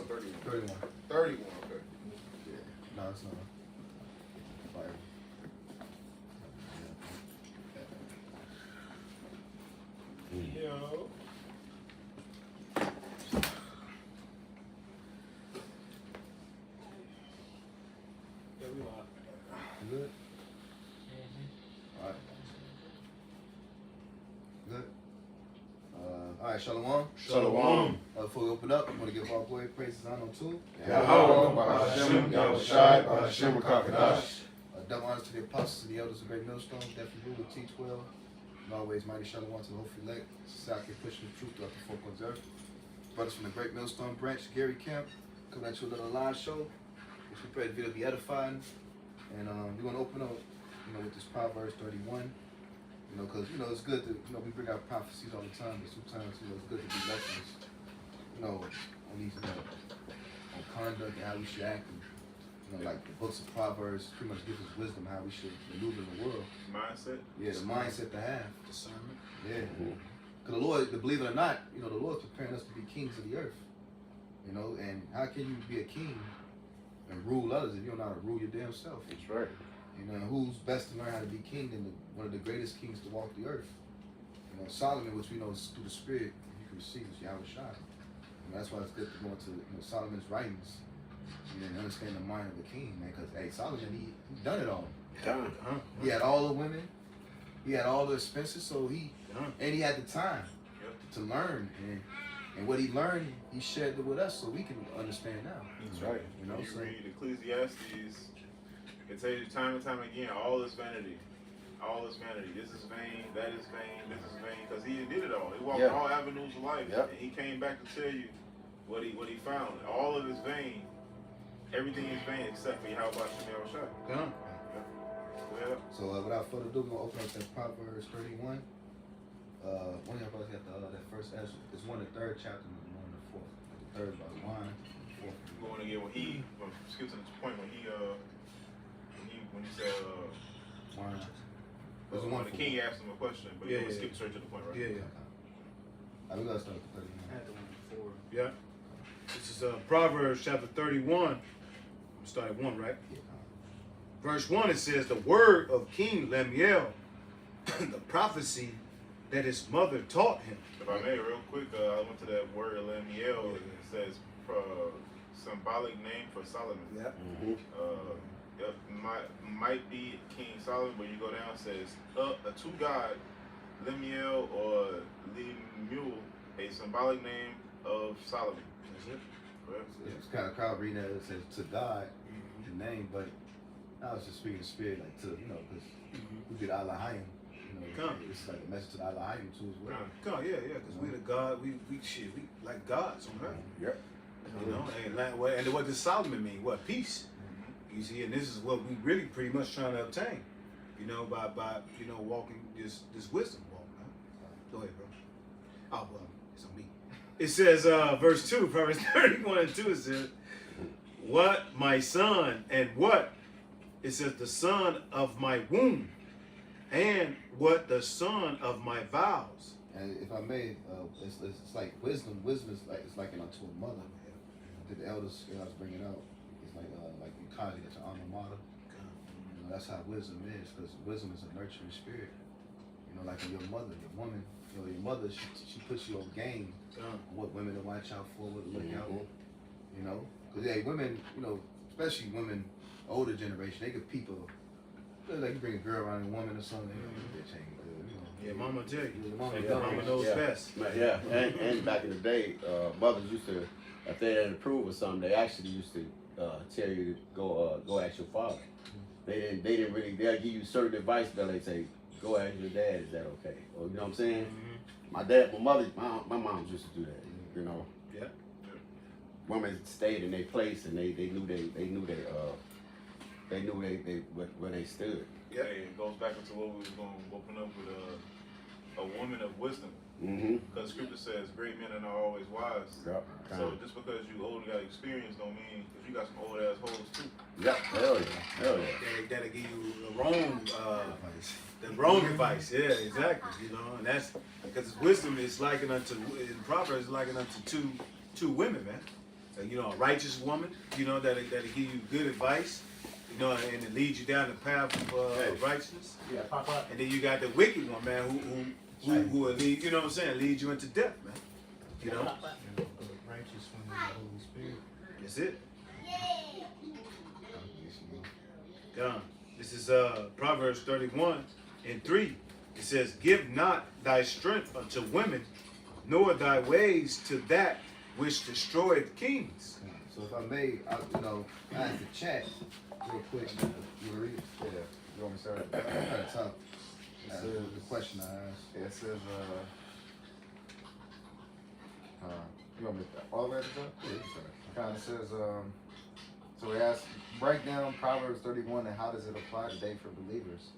31? 31. 31, okay. Yeah. No, it's not. Fire. Yo. Yeah, we live. You good? Alright. Good? Alright, Shalom. Shalom. Before we open up, I want to give all glory, praises, honor to Yahweh, Bahashem, Yahushai, Bahashem, Kakadash. double honors to the apostles and the elders of Great Millstone, definitely rule with T12. And always mighty Shalom to the hopeful elect. Society pushing the truth throughout the four corners of earth. Brothers from the Great Millstone branch, Gary Camp, coming at you a little live show, which we pray the video be edifying. And we're going to open up, with this Proverbs 31. Because, it's good to, we bring out prophecies all the time, but sometimes, it's good to be lessons, on these, on conduct and how we should act. And, like the books of Proverbs pretty much gives us wisdom how we should maneuver in the world. Mindset? Yeah, the mindset to have. Discernment? Yeah. Because the Lord, believe it or not, the Lord's preparing us to be kings of the earth. And how can you be a king and rule others if you don't know how to rule your damn self? That's right. Who's best to learn how to be king than one of the greatest kings to walk the earth? Solomon, which we know is through the Spirit, you can receive is Yahushua. That's why it's good to go into Solomon's writings and understand the mind of the king, man. Because Solomon, he done it all. He had all the women, he had all the expenses, so he had the time to learn, and what he learned, he shared it with us, so we can understand now. That's right. You read Ecclesiastes. It tells you time and time again, all is vanity. All is vanity. This is vain, that is vain, this is vain. Because he did it all. He walked all avenues of life. And he came back to tell you what he found. All of it is vain. Everything is vain except for Yahweh Shem Yahushai. So without further ado, we're going to open up that Proverbs 31. One of y'all brothers got that first answer. It's one of the third chapter and one of the fourth. The third about wine. We're going to get when he skips to the point when he said wine. When the king asked him a question, but he skip straight to the point, right? Yeah. We're going to start with 31. I had the one before. Yeah. This is Proverbs chapter 31. I'm start at 1, right? Yeah. Verse 1, it says, the word of King Lemuel, the prophecy that his mother taught him. If I may, real quick, I went to that word Lemuel. It says symbolic name for Solomon. Yeah. Might be King Solomon, but you go down, it says to God, Lemuel or Lemuel, a symbolic name of Solomon. That's it. Correct? Yeah, it's kind of crowd reading that. It says to God, the name, but I was just speaking spirit, like to, because we get Elohim. It's like a message to the Elohim too as well. Come, yeah, because we the God, we like gods on earth. Yep. And what does Solomon mean? What? Peace. You see, and this is what we really pretty much trying to obtain, by walking this wisdom walk. Right? Go ahead, bro. Oh, well, it's on me. It says, verse 2, Proverbs 31 and 2, it says, what, my son, and what? It says, the son of my womb, and what, the son of my vows. And if I may, it's like wisdom. Wisdom is like, it's like unto a mother. The elders, I was bringing out, it's like you conjugate it to alma mater. That's how wisdom is, because wisdom is a nurturing spirit. Like your mother, your woman, your mother, she puts you on game on what women to watch out for, what to look out for. Because women, especially women, older generation, they could people. Like you bring a girl around, a woman or something, bitch ain't good. Yeah, mama tell you. Mama knows best. Yeah, and back in the day, mothers used to, if they didn't approve of something, they actually used to tell you to go ask your father. They didn't really. They'll give you certain advice, but they say, go ask your dad. Is that okay? Or you know what I'm saying? My mom used to do that. Yeah. Women stayed in their place and they knew where they stood. Yeah, it goes back into what we was going to open up with a woman of wisdom. Because Scripture says great men are not always wise. Yep. So just because you old and got experience don't mean, because you got some old ass hoes too. Yep, hell yeah. That'll give you the wrong advice. Yeah, exactly. And that's because wisdom is likened unto, in Proverbs, is likened unto two women, man. a righteous woman, that'll give you good advice, and it leads you down the path of righteousness. Yeah, pop up. And then you got the wicked one, man, who will lead, lead you into death, man. Pop up. The righteous one is the Holy Spirit. That's it. Done. This is Proverbs 31:3. It says, "Give not thy strength unto women, nor thy ways to that which destroyeth kings." So if I may, I ask the chat real quick. You wanna read it? Yeah. You want me to start? At the top. It Ask says, the question I asked. it says, you want me to, all the way at the top? Yeah, you can start. Kind of says, so it asks, break down Proverbs 31 and how does it apply today for believers?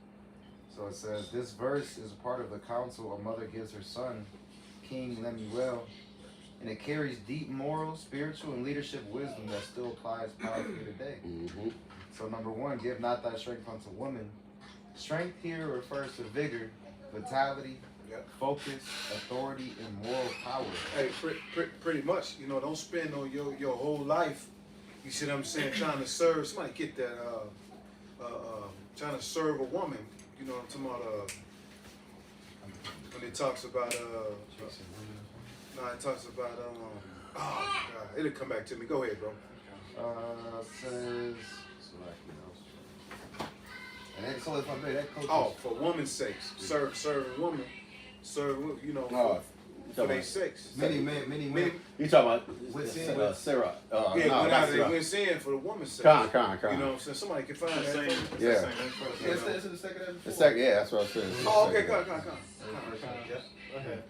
So it says, this verse is a part of the counsel a mother gives her son, King Lemuel, and it carries deep moral, spiritual, and leadership wisdom that still applies powerfully today. Mm-hmm. So number one, give not thy strength unto women. Strength here refers to vigor, vitality, Yep. focus, authority, and moral power. Hey, pretty much, don't spend on your whole life, you see what I'm saying, trying to serve, somebody get that, trying to serve a woman, I'm talking about, when it talks about, it talks about, oh God, it'll come back to me, go ahead, bro. Says, And then, so if I may, that coach. Oh, for woman's sakes, serving women, Oh, for their sakes. Many men. You talking about With sin? Sarah? Yeah, no, went not out they Sarah. went sin for the woman's sake. Con. You know what I'm saying? Somebody can find It's the that. same. It's Yeah. the same info. Yeah, it's in the second and The fourth. second, yeah, that's what I said. Oh, okay, come. Go ahead.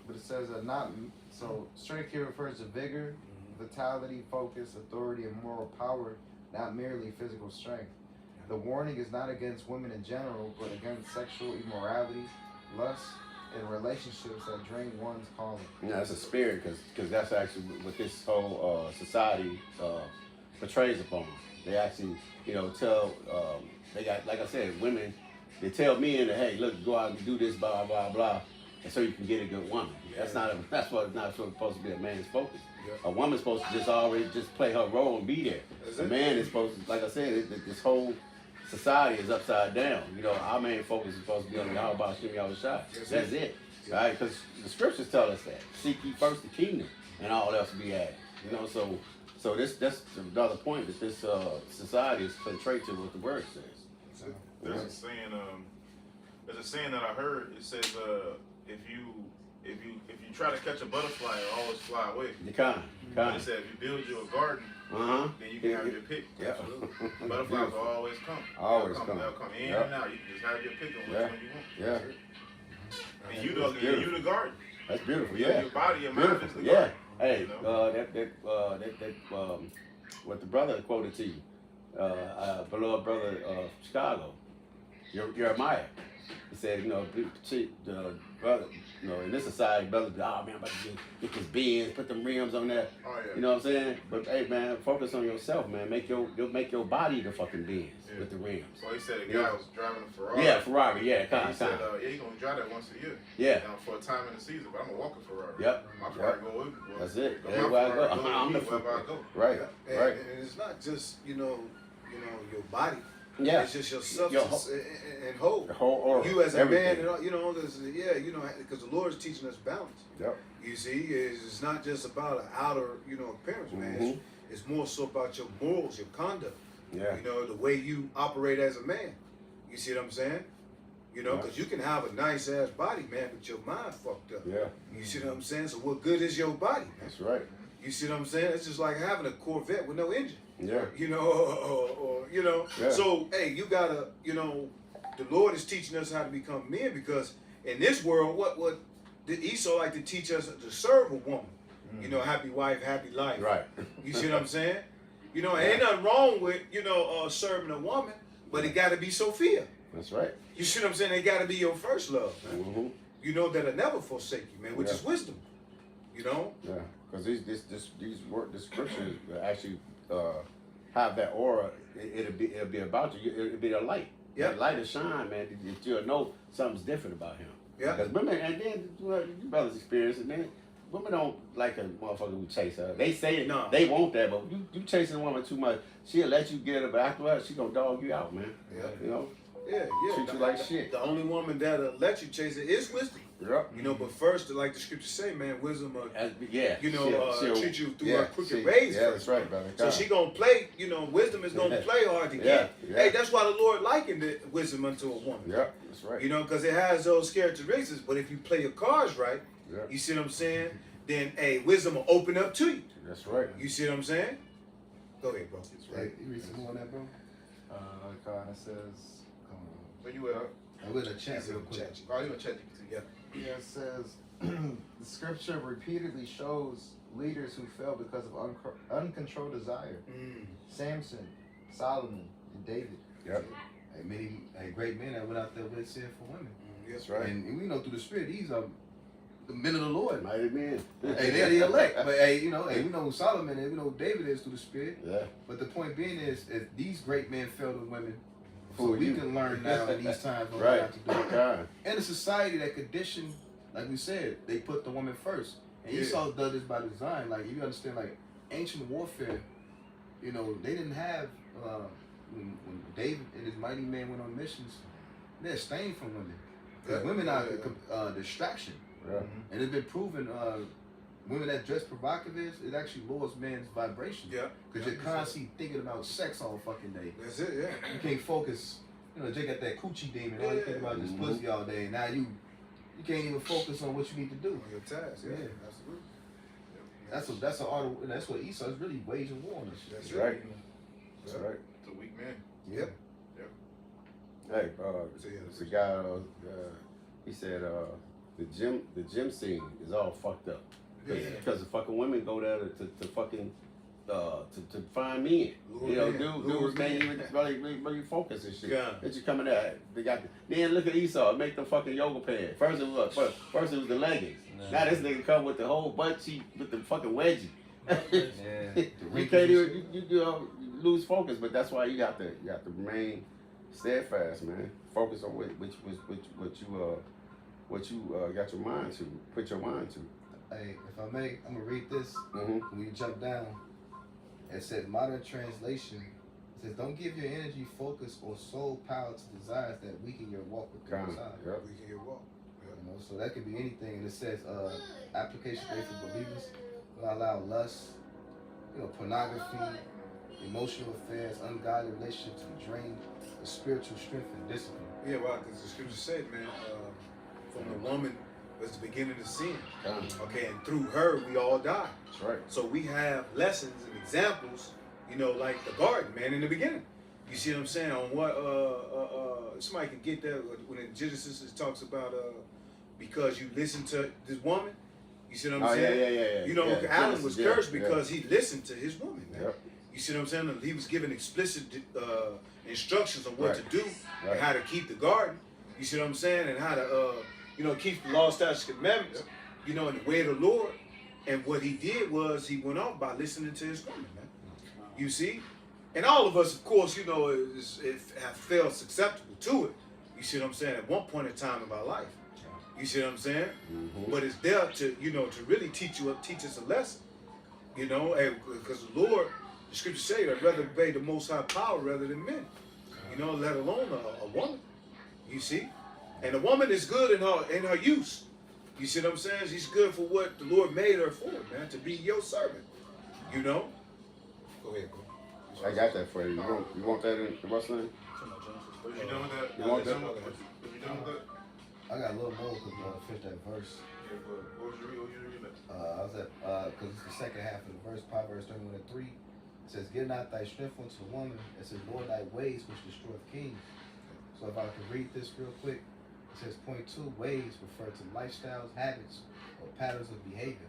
but it says not. So strength here refers to vigor, vitality, focus, authority, and moral power, not merely physical strength. The warning is not against women in general, but against sexual immorality, lust, and relationships that drain one's calling. Yeah, it's a spirit because that's actually what this whole society portrays upon. They actually, tell they got, like I said, women. They tell men that, hey, look, go out and do this, blah blah blah, and so you can get a good woman. That's not supposed to be a man's focus. Yeah. A woman's supposed to just play her role and be there. That's A it. man is supposed to, like I said, this whole society is upside down. Our main focus is supposed to be on how about shimmy y'all shot. That's it. Right? Because the scriptures tell us that. Seek ye first the kingdom and all else will be added. So that's another point that this society is portrayed to what the word says. There's a saying. There's a saying that I heard. It says, if you try to catch a butterfly, it'll always fly away. You kind. But it said, if you build you a garden, Uh-huh. then you can have your pick. Yeah. Butterflies will always come. Always They'll come. They'll come in Yep. and out. You can just have your pick on which Yeah. one you want. Yeah. And you That's the beautiful. you the garden. That's beautiful. Your- Yeah. Your body, your mind is Beautiful. the Yeah. garden. Hey, You know? what the brother quoted to you, beloved brother of Chicago, Jeremiah. He said, the brother, in this society, brothers be, oh man, I'm about to get this Benz, put them rims on there. Oh yeah. You know what I'm saying? But hey man, focus on yourself, man. Make your body the fucking Benz Yeah. with the rims. So he said a Yeah. guy was driving a Ferrari. Yeah, Ferrari, yeah, And kind he of said, time. yeah, he gonna drive that once a year. Yeah. For a time in the season, but I'm gonna walk a Ferrari. Yep. My Ferrari go with me. Well, That's it. my Everywhere I Ferrari go, with I'm me the wherever I go. Right, And, right. and it's not just, your body. Yeah. It's just your substance and whole. The whole order. You as a everything. man, because the Lord is teaching us balance. Yep. You see, it's not just about an outer, appearance, man. Mhm. It's more so about your morals, your conduct. Yeah. The way you operate as a man. You see what I'm saying? Because you can have a nice ass body, man, but your mind fucked up. Yeah. You see what I'm saying? So what good is your body, man? That's right. You see what I'm saying? It's just like having a Corvette with no engine. Yeah. Yeah. So hey, you gotta, the Lord is teaching us how to become men because in this world, what did Esau like to teach us to serve a woman? Happy wife, happy life. Right. You see what I'm saying? Ain't nothing wrong with serving a woman, but it got to be Sophia. That's right. You see what I'm saying? It got to be your first love, man. Mm-hmm. That'll never forsake you, man, which is wisdom. Yeah. Because the scriptures actually have that aura. It'll be about you. It'll be a light. Yep. That light will shine, man. That you'll know something's different about him. Yeah. Because women, and then you brothers experience it, man. women don't like a motherfucker who chase her. They say it, No. they want that, but you chasing a woman too much, she'll let you get her, but afterwards she gonna dog you out, man. Yeah. You know, Yeah, yeah. treat you like shit. The only woman that'll let you chase it is wisdom. Yep. You know, but first, like the scriptures say, man, wisdom Yeah. you know, she'll- treat you through Yeah, her crooked see, ways yeah, first. that's right, brother. So she gonna play, you know, wisdom is gonna play hard to get. Yeah, yeah. Hey, that's why the Lord likened the wisdom unto a woman. Yep, that's right. You know, because it has those characteristics. But if you play your cards right, Yeah. you see what I'm saying? Then, hey, wisdom will open up to you. That's right. You see what I'm saying? Go ahead, bro. Hey, you read some more on that, bro? God, it says, Where you at? I will chat He's real in quick. chat. Oh, you gonna check it? Yeah. yeah, it says, the scripture repeatedly shows leaders who fell because of uncontrolled desire. Mm. Samson, Solomon, and David. Yep. Hey, many great men that went out there with sin for women. Yes, right. And we know through the Spirit, these are the men of the Lord. Mighty men. Hey, they're the elect. But hey, you know, hey, we know who Solomon is, we know who David is through the Spirit. Yeah. But the point being is these great men fell to women. So Who we you? can learn now in these times what Right. not to do. God. In a society that conditioned, like we said, they put the woman first. And Yeah. Esau does this by design. Like, you understand, like, ancient warfare, you know, they didn't have, when David and his mighty men went on missions, they abstained from women. Because Yeah. women are Yeah. a distraction. Yeah. And it's been proven, women that dress provocative, it actually lowers men's vibration. Yeah. Because you're constantly thinking about sex all fucking day. That's it, yeah. You can't focus. You know, Jay got that coochie demon. All you think about is Mhm. pussy all day. Now you can't even focus on what you need to do. On your task, yeah. Yeah. Absolutely. That's an art. And that's what Esau is really waging war on us. That's That's right. Yeah. That's right. It's a weak man. Yep. Hey, So, yeah, it's a guy. He said the gym scene is all fucked up because the fucking women go there to fucking to find men. Lure You know, men. Lure dudes can't men. even really focus and shit. Yeah. That you coming there, they got. Then look at Esau, make the fucking yoga pants. First it was the leggings. Now this nigga come with the whole butt cheek with the fucking wedgie. Yeah. You can't even you lose focus, but that's why you have to remain steadfast, man. Focus on what you got your mind to, put your mind to. Hey, if I may, I'm gonna read this. Mm-hmm. When you jump down, it said modern translation. It says, "Don't give your energy, focus, or soul power to desires that weaken your walk with God." Yep. We can get walk. You know, so that could be anything. And it says, application day for believers will allow lust, you know, pornography, emotional affairs, ungodly relationships to be drained, of spiritual strength and discipline. Yeah, well, because the scripture said, man, from the woman was the beginning of sin. Okay, and through her we all died. That's right. So we have lessons and examples, you know, like the garden, man, in the beginning. You see what I'm saying? On what somebody can get that when in Genesis it talks about because you listen to this woman. You see what I'm saying? Yeah. You know, Yeah, Adam was Genesis, cursed because he listened to his woman, man. Yep. You see what I'm saying? He was given explicit instructions on what Right. to do Right. and how to keep the garden. You see what I'm saying? And how to, you know, keep the law, statutes, commandments, you know, in the way of the Lord. And what he did was he went off by listening to his woman, man. You see? And all of us, of course, you know, have felt susceptible to it. You see what I'm saying? At one point in time in my life. You see what I'm saying? Mm-hmm. But it's there to, you know, to really teach us a lesson. You know, because the Lord, the scriptures say, I'd rather obey the Most High power rather than men. You know, let alone a woman. You see? And a woman is good in her use. You see what I'm saying? She's good for what the Lord made her for, man, to be your servant. You know? Go ahead, bro. I got that for you. You want that in the wrestling? Was you done with that? You want that? Was you done with that? I got a little more because I finished that verse. Yeah, but what was you reading? I was at, because it's the second half of the verse, Proverbs 31:3. It says, "Give not thy strength unto a woman." It says, "Lord, thy ways which destroyeth kings." So if I could read this real quick, it says, point 2, ways refer to lifestyles, habits, or patterns of behavior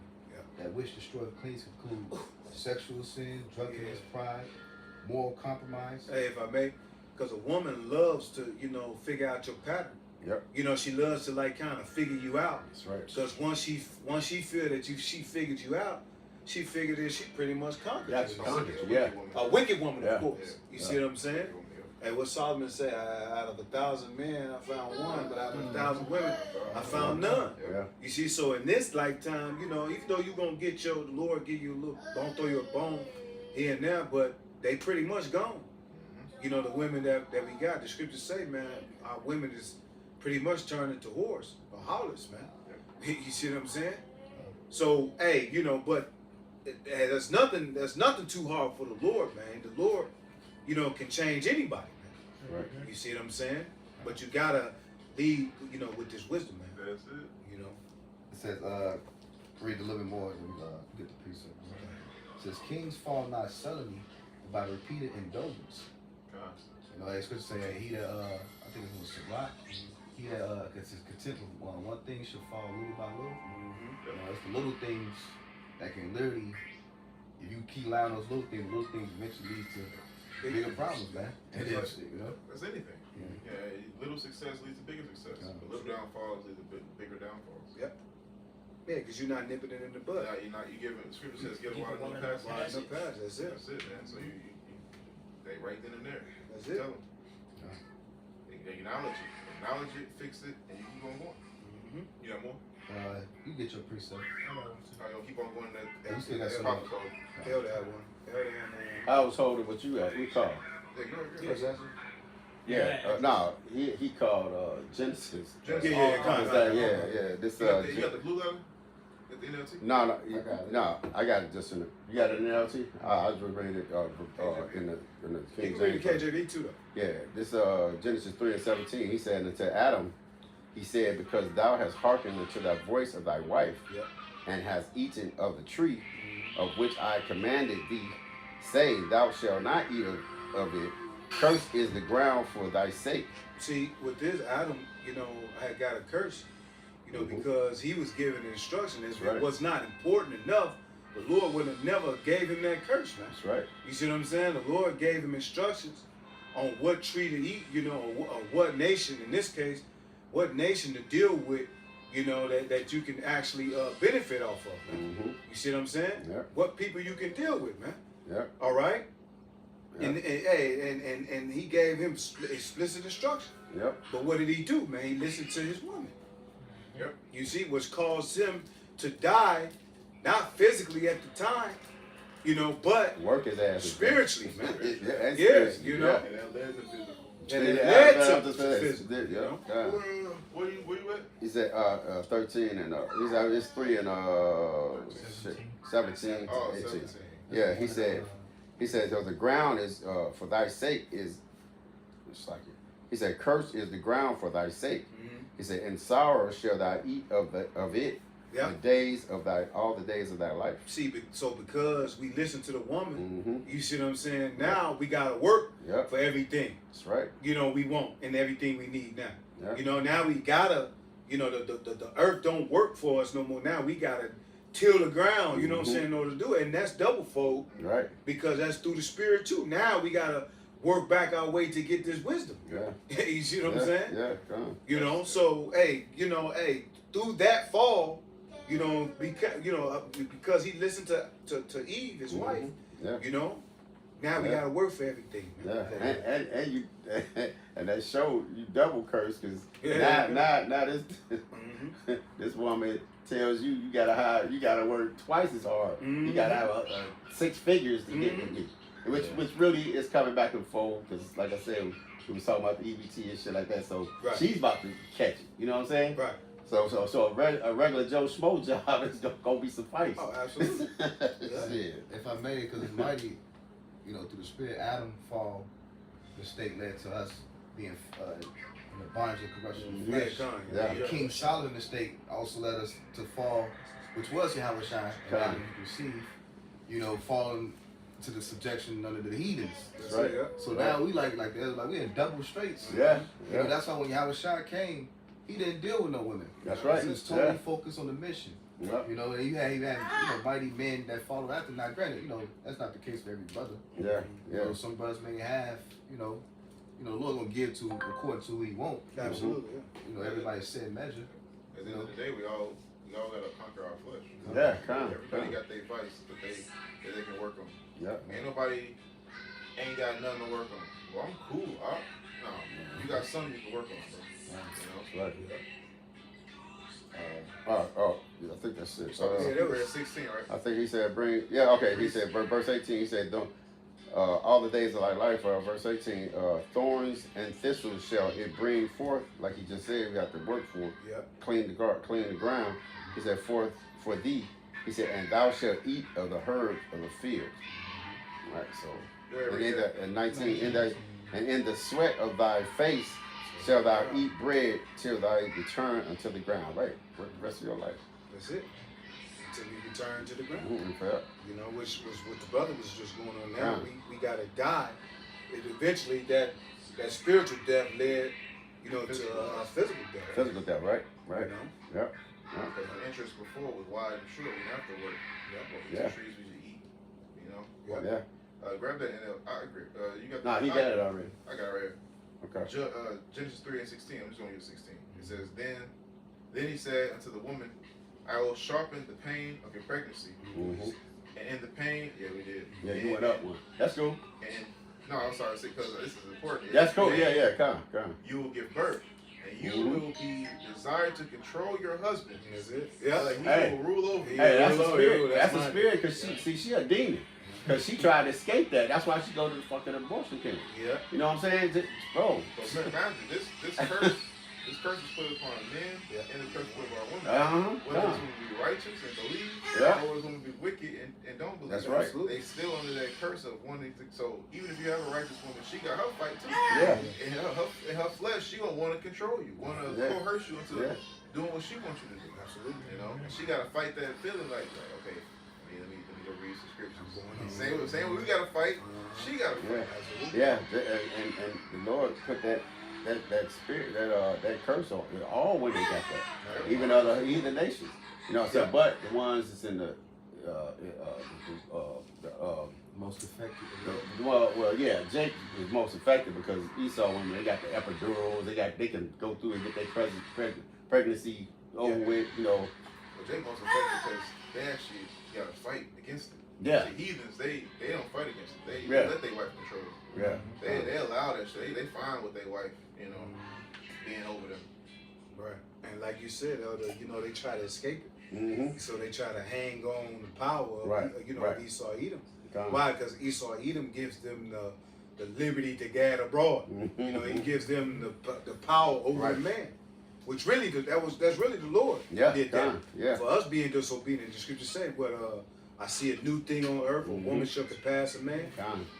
that which destroyeth kings include sexual sin, drunkenness, pride, moral compromise. Hey, if I may, because a woman loves to, you know, figure out your pattern. Yep. You know, she loves to like kind of figure you out. That's right. Because once she feel that she figured you out, she figured that she pretty much conquered Yeah, you. she conquered you, yeah. A wicked woman, Yeah. of course. You Yeah. see what I'm saying? Hey, what Solomon say? Out of 1,000 men, I found one, but out of 1,000 women, I found none. Yeah. You see, so in this lifetime, you know, even though you're gonna get the Lord give you a little, don't throw you a bone here and there, but they pretty much gone. You know, the women that we got, the scriptures say, man, our women is pretty much turned into whores or harlots, man. You see what I'm saying? So, hey, you know, but there's nothing too hard for the Lord, man. The Lord, you know, can change anybody, man. Right. You see what I'm saying? But you gotta lead, you know, with this wisdom, man. That's it. You know. It says, read a little bit more and get the precept. It says, kings fall not suddenly by repeated indulgence. You know, scripture say, he that, I think it was Shabbat, he that is content with one thing should fall little by little. You know, it's the little things that can literally, if you keep allowing those little things eventually lead to bigger problems, man. It's And like- it's, you know? That's anything. Yeah. Yeah, little success leads to bigger success. Yeah. But little downfalls lead to bigger downfalls. Yeah, because you're not nipping it in the bud. You give it. The scripture says, "Give Give water one no another passage." Why no pass? That's it. That's it, man. So you they right then and there. That's You it. tell them. They acknowledge it, fix it, and you keep on going. Mhm. You got more? You get your precept. I'll keep on going. Yeah, you still got some. Apocryphal code. Hell that one. Hell that man. I was holding what you at. We called. Yeah, go Yes, ahead. Yeah. No, he called Genesis. Genesis. Yeah, Yeah. This You got the blue letter? At the NLT? No, I got it. no, I got it just in the. You got it in the NLT? I just read it in the You King can read the James. KJV too, though. Yeah, this Genesis 3:17. He said unto Adam, he said, because thou hast hearkened unto the voice of thy wife, Yep. and hast eaten of the tree of which I commanded thee, saying, thou shalt not eat of it. Cursed is the ground for thy sake. See, with this, Adam, you know, had got a curse, you know, Mhm. because he was given instruction. If Right. it was not important enough, the Lord would have never gave him that curse, man. That's right. You see what I'm saying? The Lord gave him instructions on what tree to eat, you know, or what nation, in this case, what nation to deal with, you know, that you can actually benefit off of, man. Mm-hmm. You see what I'm saying? Yeah. What people you can deal with, man. Yeah. All right? Yeah. And he gave him explicit instruction. Yep. But what did he do, man? He listened to his woman. Yep. You see, which caused him to die, not physically at the time, you know, but Work his ass. spiritually, man. Yeah, and Yeah, spiritually, you know. yeah. And that led to physical. And it Yeah, led yeah, to yeah, physical, yeah, you know? yeah. Where you at? He said 13 and it's 3 and 17 to Oh, 18. 17. Yeah, he said though the ground is for thy sake is just like it. He said, cursed is the ground for thy sake. Mhm. He said, in sorrow shall thou eat of it Yeah. the days of all the days of thy life. See, so because we listen to the woman, Mm-hmm. you see what I'm saying? Now we gotta work Yep, for everything, that's right. you know, we want and everything we need now. Yeah. You know, now we gotta, you know, the earth don't work for us no more. Now we gotta till the ground, you know what I'm Mhm. saying, in order to do it. And that's double fold Right. because that's through the spirit too. Now we gotta work back our way to get this wisdom. Yeah. You see what yeah, I'm saying? Yeah, come on. You know, so hey, through that fall, because he listened to Eve, his wife, Yeah. you know, now we Yeah. gotta work for everything. Yeah, Man. and you and that showed you double curse because Yeah. now this Mhm. this woman tells you gotta work twice as hard. You Mhm. gotta have 6 figures to get Mhm. which really is coming back and forth because like I said we was talking about the EBT and shit like that. So Right. she's about to catch it. You know what I'm saying? Right. So a regular Joe Schmo job is gonna be suffice. Oh, absolutely. Shit. If I may, because it's mighty, you know, through the spirit, Adam fall, the state led to us being in the bondage of corruption of the Yeah, flesh. con, Yeah. King Solomon, the state, also led us to fall, which was Yahweh Shai, and Con. Adam received, you know, falling to the subjection under the heathens. That's Right. it, yeah. So now we like we're in double straights. Yeah, You know, yeah. that's why when Yahweh Shai came, he didn't deal with no women. That's right. He was totally Yeah. focused on the mission. Yeah. You know, and you had mighty men that followed after. Now, granted, you know, that's not the case for every brother. Yeah. You know, some brothers may have, you know, the Lord gonna give to according to who He want. Absolutely, yeah. You know, everybody's set measure. At the end of the day, we all gotta conquer our flesh. Yeah, come. Everybody got their vice that they can work on. Yeah. ain't got nothing to work on. Well, I'm cool. No, you got something you can work on, bro. Right. You know? Yeah, I think that's it. So Yeah, you that were was- at 16, right? I think he said bring. Yeah, okay. He said verse 18. He said don't. All the days of thy life, verse 18. Thorns and thistles shall it bring forth, like he just said. We got to work for. Yep. Clean the ground. He said forth for thee. He said, and thou shalt eat of the herb of the field. Right. So. There And we in go. the 19, and in the sweat of thy face shall thou eat bread till thou return unto the ground. Right, for the rest of your life. That's it. Until we return to the ground. Forever. You know, which was what the brother was just going on now. Yeah. We gotta die. And eventually that spiritual death led, you know, to physical death. Physical death, right? You Right. know? Yep. Because the interest before was wide and short. We didn't have to work. Yeah. The trees we should eat. You know? Yep. Yeah. Grab that and I agree. You got Nah, he got it already. I got it right here. Okay. Genesis 3 and 16. I'm just going to use 16. It says, Then he said unto the woman, I will sharpen the pain of your pregnancy. Mm-hmm. And in the pain, yeah, we did. Yeah, you went up one. That's cool. And no, I'm sorry, because this is important. That's cool. And Yeah. Come on. You will give birth, and you Mhm. will be desired to control your husband. That's it. Yeah, like he Hey. will rule over you. Yeah. Hey, that's the Lord, spirit. yo, That's that's the mine. spirit. Cause she a demon. Cause she tried to escape that. That's why she go to the fucking abortion clinic. Yeah. You know what I'm saying, bro? So imagine this curse. This curse is put upon men, and this curse is put upon women. Whether it's going to be righteous and believe, Yeah. or it's going to be wicked and don't believe. That's right. They still under that curse of wanting to. So even if you have a righteous woman, she got her fight too. Yeah. In her flesh, she gonna want to control you, want to Yeah. coerce you into Yeah. doing what she wants you to do. Absolutely. You know, and she got to fight that feeling like okay, let me go read some scriptures. Same way we got to fight, she got to fight. Yeah. And the Lord put that spirit, that curse on all women got that. Even other heathen nations. You know what I'm saying? But the ones that's in the Most effective. well, yeah, Jake is most effective because Esau women, they got the epidurals, they can go through and get their pregnancy over with, you know. But they most effective because they actually got to fight against it. Yeah. The heathens, they don't fight against it. They Yeah. let their wife control it. Yeah. They allow that shit. They fine with their wife, you know, being over them. Right. And like you said, Elder, you know, they try to escape it. Mm-hmm. So they try to hang on the power of, Right, you know, right. Esau Edom. Why? Because Esau Edom gives them the liberty to gad abroad. You know, he gives them the power over Right. the man. Which really, that's really the Lord. Yeah, Did that. yeah. For us being disobedient, the scripture say, "What I see a new thing on earth, a woman shall surpass a man."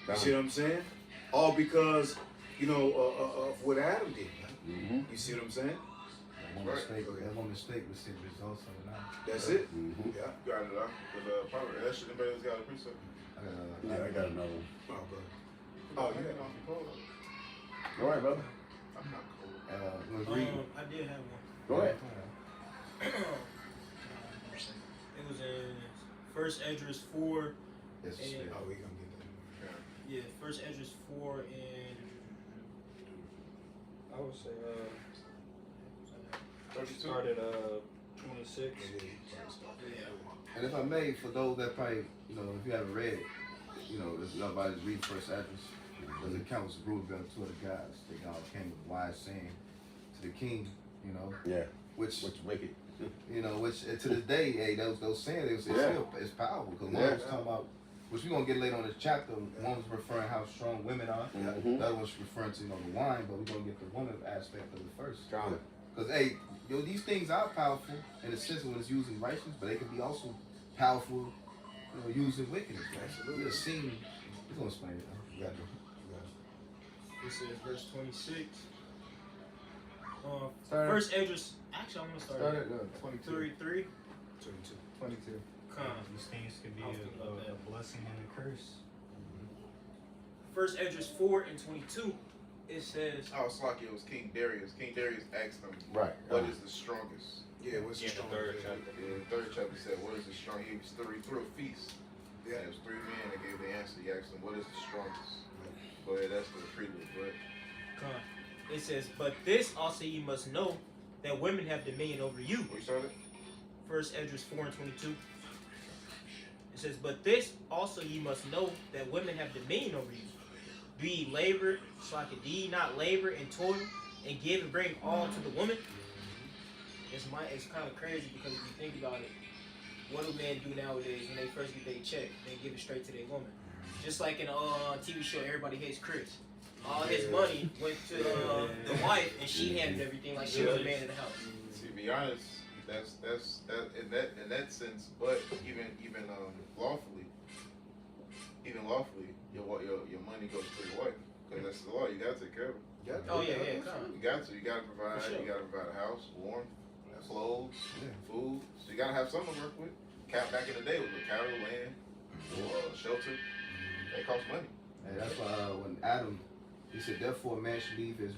You see what I'm saying? All because, you know, of what Adam did. Mm-hmm. You see what I'm saying? That one mistake was the results of it now. That's it. Mm-hmm. Yeah. Got it off. But probably that shit anybody else got a precept. Yeah, I got another one. Oh, brother. Oh, you got off your cold. All right, brother. I'm not cold. Read. I did have one. Go ahead. It was in First Esdras 4. Yes, And- yeah. Oh, we gonna get Yeah, First Esdras 4 and I would say 32. start at 26. that. Yeah. And if I may, for those that probably, you know, if you haven't read it, you know, there's nobody to read First Esdras. Because it counts as Reuben and two other guys. They all came with wise saying to the king, you know, Yeah. which wicked. you know, which to this day, hey, those saying it's still it's powerful because one Yeah. was talking about, which we're gonna get later on in this chapter. One was referring how strong women are. Mhm. The other one's referring to, you know, the wine, but we're gonna get the woman aspect of it first. Got it. Because hey, yo, these things are powerful in a sense when it's used in righteousness, but they can be also powerful, you know, used in wickedness. Right? Absolutely. We'll see. We're gonna explain it. Though. You got to. This is verse 26. Start at- First Esdras. Actually, I'm gonna start Start at at 22. 33. 22. 22. These things could be I was thinking about a that. blessing and a curse. First Esdras 4 and 22. It says, Oh, it's like it was King Darius. King Darius asked them, Right. "What is the strongest?" Yeah, what's the Yeah, the strong third thing? chapter. Yeah, the third chapter said, "What is the strong?" He was threw a feast. Yeah. And it was 3 men that gave the answer. He asked them, "What is the strongest?" Go ahead, that's the prelude. But it says, but this also you must know that women have dominion over you. we started. First Esdras 4 and 22. It says, but this also ye must know that women have dominion over you. Do ye labor, do ye not labor and toil and give and bring all to the woman? It's kind of crazy because if you think about it, what do men do nowadays when they first get their check? They give it straight to their woman. Just like in a TV show, Everybody Hates Chris. All his money went to the wife, and she handled everything like she was the man of the house. To be honest, that's in that sense. But even lawfully, your money goes to your wife because that's the law. You gotta take care of it. Oh yeah, come on. You gotta provide. For sure. You gotta provide a house, warm, clothes, food. So you gotta have something to work with. Back in the day, with cattle, land, or shelter, they cost money. And that's why when Adam, he said, therefore a man should leave his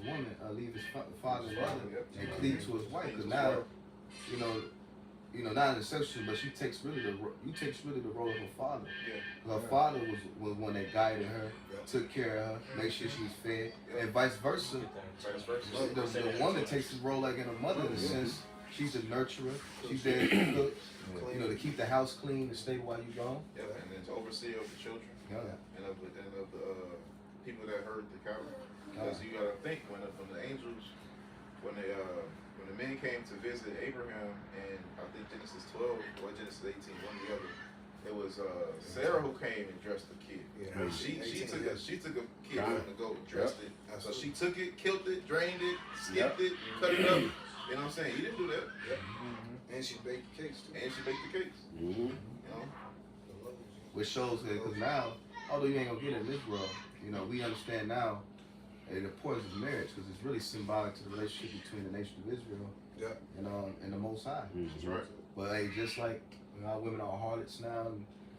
father and mother, and cleave to his wife. Because now, not in the sexual, but she takes really the role of her father. Yeah. Her father was one that guided her, took care of her, made sure she was fed, and vice versa. Vice versa. The woman takes the role like in a mother in the sense she's the nurturer, she's there to cook, to keep the house clean and stay while you're gone. Yeah, and then to oversee of the children and of the people that herd the cattle. Because you gotta think when the angels, when the men came to visit Abraham, and I think Genesis 12 or Genesis 18, one or the other, it was Sarah who came and dressed the kid. Yeah. She took a kid and a goat, dressed it. So she took it, killed it, drained it, skipped it, cut it up. You know what I'm saying? You didn't do that. And she baked the cakes too. And she baked the cakes. Mm-hmm. You know? Which shows that, because now, although you ain't gonna get it in this world, we understand now the importance of marriage, because it's really symbolic to the relationship between the nation of Israel and the Most High. That's right. But hey, just like our women are harlots now,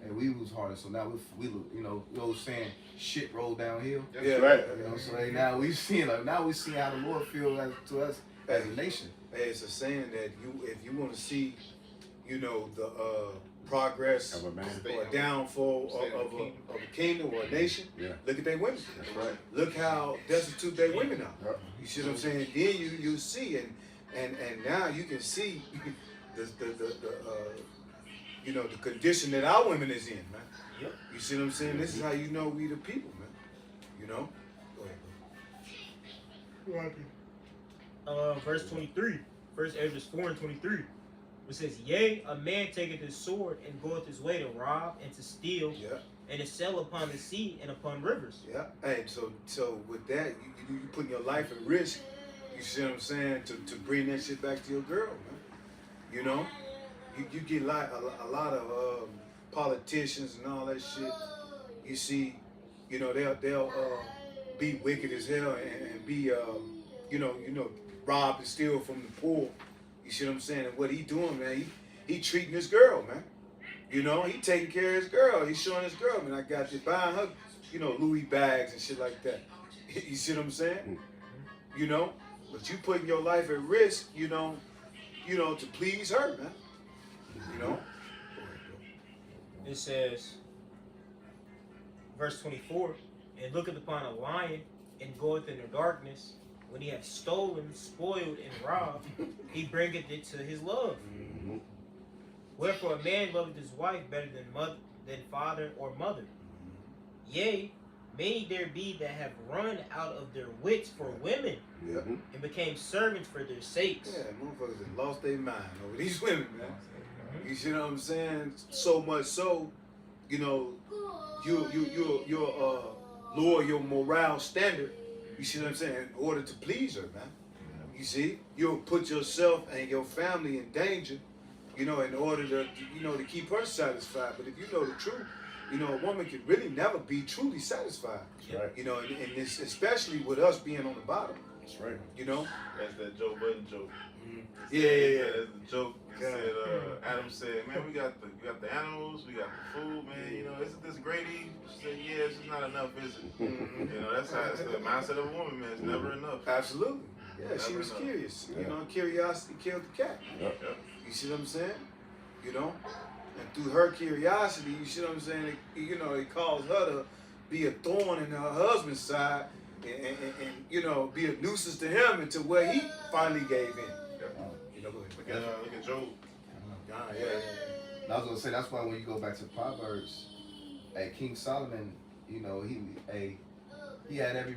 and we was harlots, so now we the old saying, shit roll downhill. Yeah, right. So hey, now we see how the Lord feels to us as a nation. Hey, it's a saying that if you want to see, the progress Of a man. or a downfall of a kingdom or a nation, look at their women. That's right. Look how destitute their women are. Yep. You see what I'm saying? Then you see and now you can see the the condition that our women is in, man. Yep. You see what I'm saying? This is how you know we the people, man. Go ahead, Verse 23, First Ezra 4:23. It says, yea, a man taketh his sword and goeth his way to rob and to steal bro. and to sell upon the sea and upon rivers. Yeah. Hey, so with that, you putting your life at risk. You see what I'm saying? To bring that shit back to your girl, man. You get like a lot of politicians and all that shit. You see, they'll be wicked as hell and be rob and steal from the poor. You see what I'm saying? And what he doing, man? He treating his girl, man. He taking care of his girl. He's showing his girl, man. I got this, buying her, Louis bags and shit like that. You see what I'm saying? But you putting your life at risk, to please her, man. It says, verse 24, and looketh upon a lion and goeth in the darkness. When he hath stolen, spoiled, and robbed, he bringeth it to his love. Mm-hmm. Wherefore a man loveth his wife better than father or mother. Yea, many there be that have run out of their wits for women, Mm-hmm. and became servants for their sakes. Yeah, motherfuckers have lost their mind over these women, man. You see what I'm saying? So much so, you'll lower your morale standard. You see what I'm saying? In order to please her, man. You see, you'll put yourself and your family in danger, in order to keep her satisfied. But if you know the truth, a woman can really never be truly satisfied. That's right. And it's especially with us being on the bottom. That's right. That's that Joe Budden joke. Yeah. That's the joke. He said, Adam said, man, we got the animals, we got the food, man. Isn't this great eating? She said, yeah, it's just not enough, is it? That's how it's the mindset of a woman, man. It's never enough. Absolutely. Yeah, she Never was enough. curious. Yeah. Curiosity killed the cat. Yep. You see what I'm saying? And through her curiosity, you see what I'm saying? It caused her to be a thorn in her husband's side and be a nuisance to him until where he finally gave in. Go ahead. Look at Job. Yeah. And I was gonna say that's why when you go back to Proverbs, King Solomon, he had every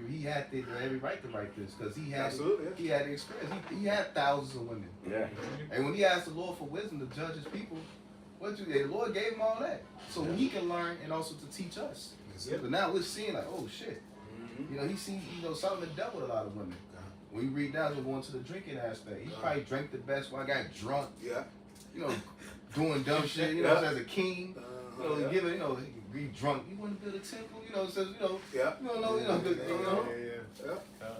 right to write this because he had Absolutely. he had the experience. He had thousands of women. Yeah. And when he asked the Lord for wisdom to judge his people, the Lord gave him all that. So he can learn and also to teach us. That's it. But now we're seeing like, oh shit. You know, he seen, Solomon dealt with a lot of women. When you read down, we're going to the drinking aspect. He probably drank the best one, got drunk, Yeah. doing dumb shit, as a king. He be drunk. You want to build a temple, says, Yeah.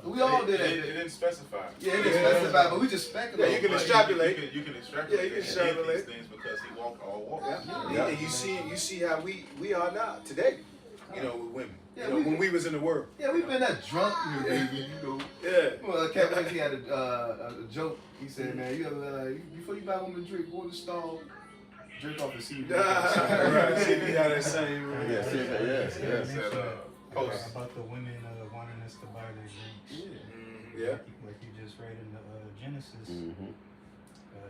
We all did It that. didn't specify. Yeah, it didn't specify, but we just speculate. Yeah, you can But extrapolate. You can extrapolate. Yeah, you can and extrapolate. these things because he walked all walks. Yeah. And you see how we are now today. With women. Yeah, when we was in the world. Yeah, we've been that drunk, baby. Yeah. Well, Kevin Hicks, he had a joke. He said, man, you ever, before you buy a woman a drink, go in the stall, drink off the seat. Right. See if you got that same room. Yeah, see, yes. Said, post. About the women wanting us to buy their drinks. Yeah. Like you just read in the Genesis